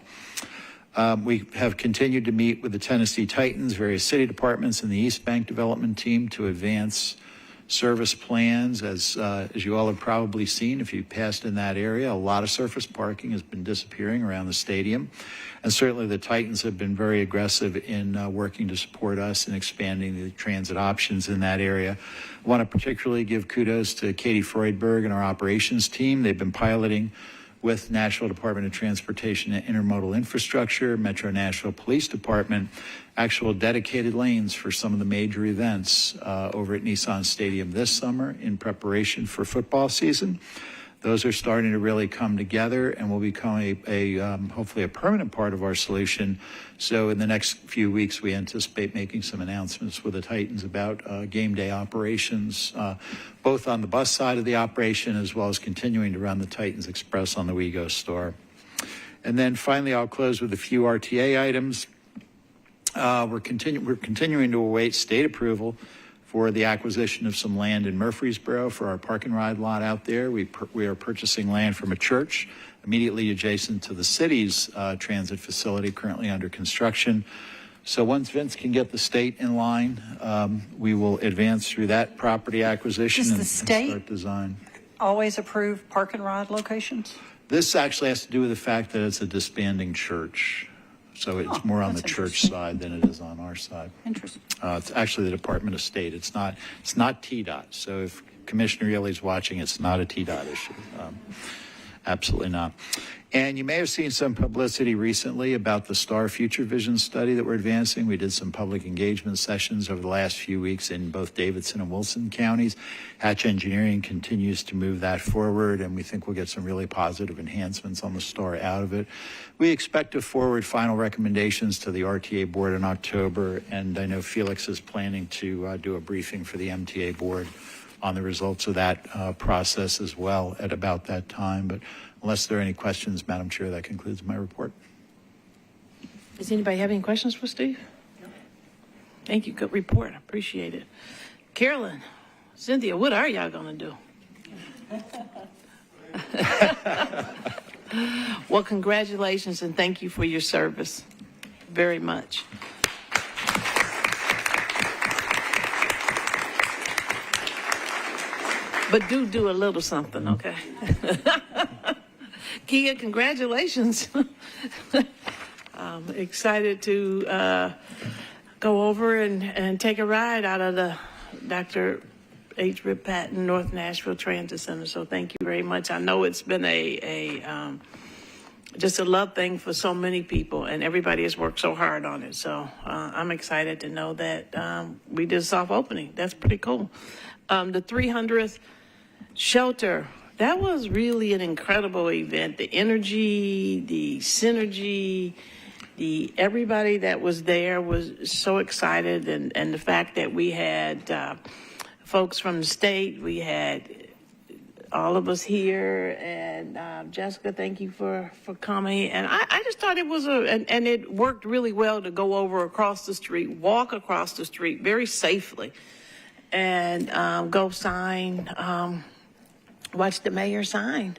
We have continued to meet with the Tennessee Titans, various city departments, and the East Bank development team to advance service plans. As you all have probably seen, if you passed in that area, a lot of surface parking has been disappearing around the stadium. And certainly the Titans have been very aggressive in working to support us in expanding the transit options in that area. I want to particularly give kudos to Katie Freudberg and our operations team. They've been piloting with Nashville Department of Transportation and Intermodal Infrastructure, Metro Nashville Police Department, actual dedicated lanes for some of the major events over at Nissan Stadium this summer in preparation for football season. Those are starting to really come together and will become hopefully a permanent part of our solution. So in the next few weeks, we anticipate making some announcements with the Titans about game day operations, both on the bus side of the operation as well as continuing to run the Titans Express on the WeGo store. And then finally, I'll close with a few RTA items. We're continuing to await state approval for the acquisition of some land in Murfreesboro for our park and ride lot out there. We are purchasing land from a church immediately adjacent to the city's transit facility currently under construction. So once Vince can get the state in line, we will advance through that property acquisition and start design. Always approve park and ride locations? This actually has to do with the fact that it's a disbanding church. So it's more on the church side than it is on our side. Interesting. It's actually the Department of State. It's not TDOT. So if Commissioner Yealy's watching, it's not a TDOT issue. Absolutely not. And you may have seen some publicity recently about the STAR Future Vision study that we're advancing. We did some public engagement sessions over the last few weeks in both Davidson and Wilson counties. Hatch Engineering continues to move that forward, and we think we'll get some really positive enhancements on the STAR out of it. We expect to forward final recommendations to the RTA board in October, and I know Felix is planning to do a briefing for the MTA board on the results of that process as well at about that time. But unless there are any questions, Madam Chair, that concludes my report. Does anybody have any questions for Steve? No. Thank you. Good report. I appreciate it. Carolyn, Cynthia, what are y'all going to do? Well, congratulations and thank you for your service very much. But do a little something, okay? Kia, congratulations. I'm excited to go over and take a ride out of the Dr. H. Rip Patton North Nashville Transit Center. So thank you very much. I know it's been just a love thing for so many people, and everybody has worked so hard on it. So I'm excited to know that we did a soft opening. That's pretty cool. The 300th shelter, that was really an incredible event. The energy, the synergy, everybody that was there was so excited, and the fact that we had folks from the state, we had all of us here, and Jessica, thank you for coming. And I just thought it was and it worked really well to go over across the street, walk across the street very safely, and go sign, watch the mayor sign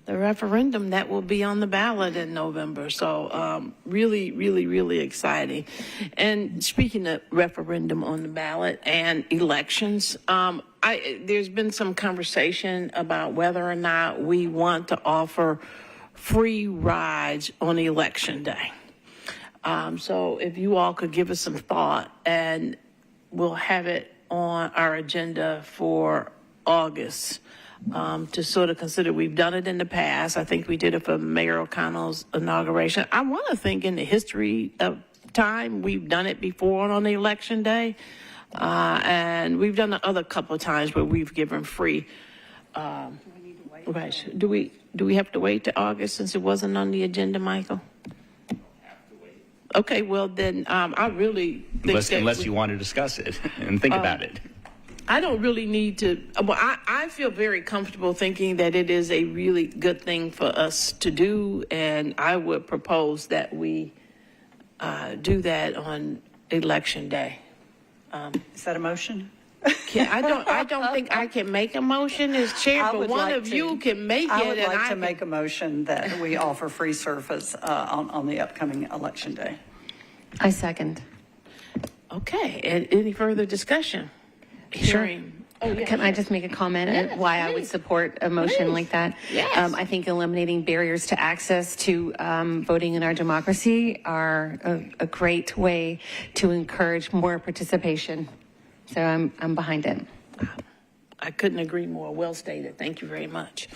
the referendum that will be on the ballot in November. So really, really, really exciting. And speaking of referendum on the ballot and elections, there's been some conversation about whether or not we want to offer free rides on election day. So if you all could give us some thought, and we'll have it on our agenda for August to sort of consider. We've done it in the past. I think we did it for Mayor O'Connell's inauguration. I want to think in the history of time we've done it before on the election day. And we've done the other couple of times where we've given free. Right. Do we have to wait to August since it wasn't on the agenda, Michael? Okay, well then, I really think Unless you want to discuss it and think about it. I don't really need to, well, I feel very comfortable thinking that it is a really good thing for us to do, and I would propose that we do that on Election Day. Is that a motion? I don't think I can make a motion as chair, but one of you can make it. I would like to make a motion that we offer free service on the upcoming Election Day. I second. Okay, and any further discussion? Hearing. Oh, yeah. Can I just make a comment on why I would support a motion like that? Yes. I think eliminating barriers to access to voting in our democracy are a great way to encourage more participation. So I'm behind it. I couldn't agree more. Well stated. Thank you very much.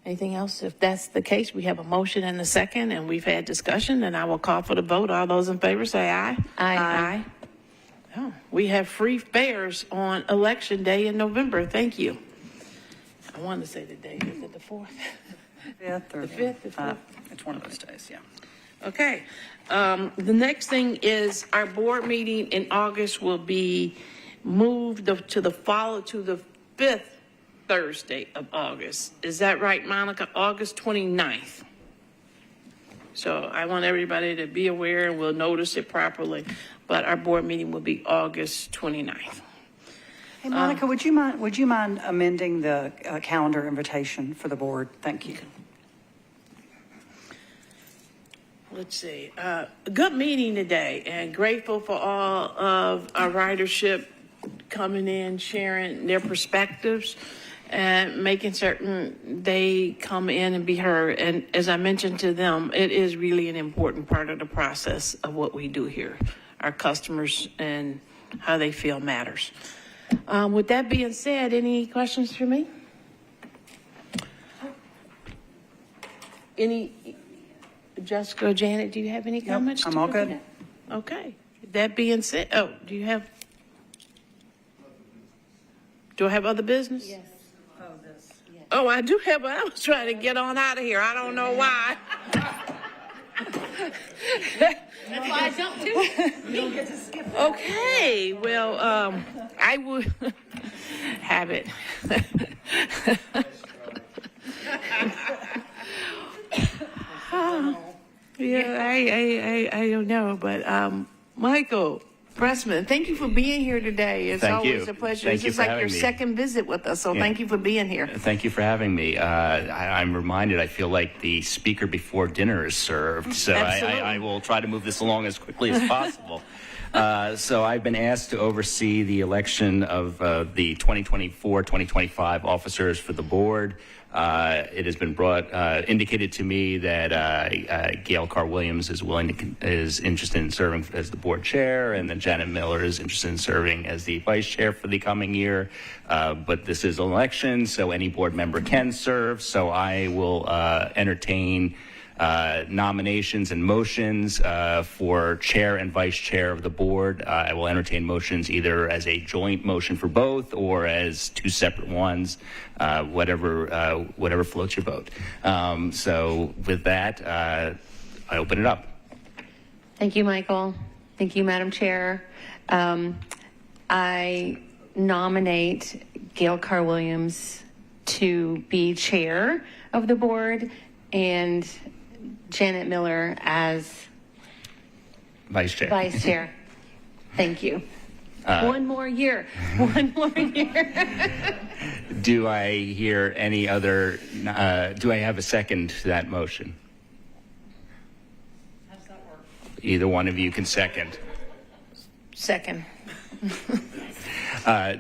Anything else? If that's the case, we have a motion and a second, and we've had discussion, and I will call for the vote. All those in favor say aye. Aye. Oh, we have free fares on Election Day in November. Thank you. I wanted to say the date. Is it the 4th? 5th or the 5th? The 4th? It's one of those days, yeah. Okay. The next thing is our board meeting in August will be moved to the 5th Thursday of August. Is that right, Monica? August 29th. So I want everybody to be aware, and we'll notice it properly. But our board meeting will be August 29th. Hey, Monica, would you mind amending the calendar invitation for the board? Thank you. Let's see. A good meeting today, and grateful for all of our ridership coming in, sharing their perspectives, and making certain they come in and be heard. And as I mentioned to them, it is really an important part of the process of what we do here. Our customers and how they feel matters. With that being said, any questions for me? Jessica or Janet, do you have any comments? I'm all good. Okay. That being said, do I have other business? Yes. Oh, I do have, I was trying to get on out of here. I don't know why. That's why I jumped too. You don't get to skip. Okay, well, I would have it. Yeah, I don't know, but Michael Pressman, thank you for being here today. It's always a pleasure. Thank This is like your second visit with us, so thank you for being here. Thank you for having me. I'm reminded, I feel like the speaker before dinner is served, so I will try to move this along as quickly as possible. So I've been asked to oversee the election of the 2024-2025 officers for the board. It has been indicated to me that Gail Carr-Williams is interested in serving as the board chair, and then Janet Miller is interested in serving as the vice chair for the coming year. But this is an election, so any board member can serve. So I will entertain nominations and motions for chair and vice chair of the board. I will entertain motions either as a joint motion for both or as two separate ones, whatever floats your boat. So with that, I open it up. Thank you, Michael. Thank you, Madam Chair. I nominate Gail Carr-Williams to be chair of the board and Janet Miller as vice chair. Vice chair. Thank you. One more year. One more year. Do I hear any other, do I have a second to that motion? How does that work? Either one of you can second. Second.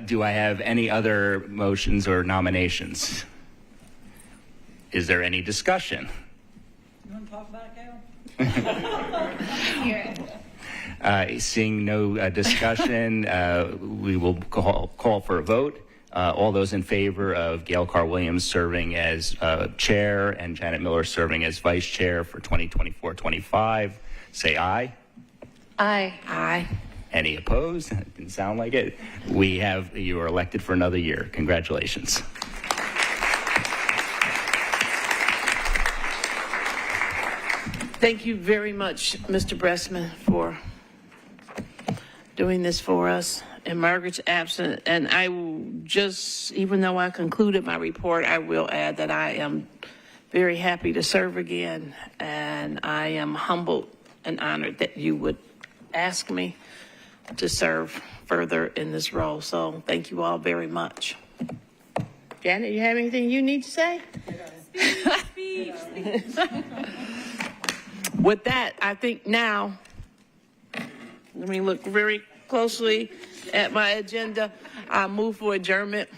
Do I have any other motions or nominations? Is there any discussion? You want to talk about it, Gail? Seeing no discussion, we will call for a vote. All those in favor of Gail Carr-Williams serving as chair and Janet Miller serving as vice chair for 2024-25, say aye. Aye. Aye. Any opposed? It didn't sound like it. You are elected for another year. Congratulations. Thank you very much, Mr. Bressman, for doing this for us. And Margaret's absent, and I will just, even though I concluded my report, I will add that I am very happy to serve again, and I am humbled and honored that you would ask me to serve further in this role. So thank you all very much. Janet, you have anything you need to say? Speak. With that, I think now, let me look very closely at my agenda. I move for adjournment.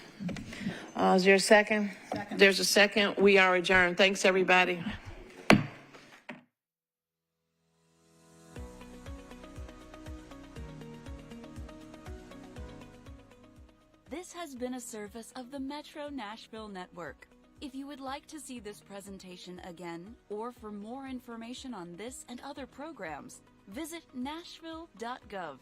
Is there a second? There's a second. We are adjourned. Thanks, everybody. This has been a service of the Metro Nashville Network. If you would like to see this presentation again, or for more information on this and other programs, visit nashville.gov.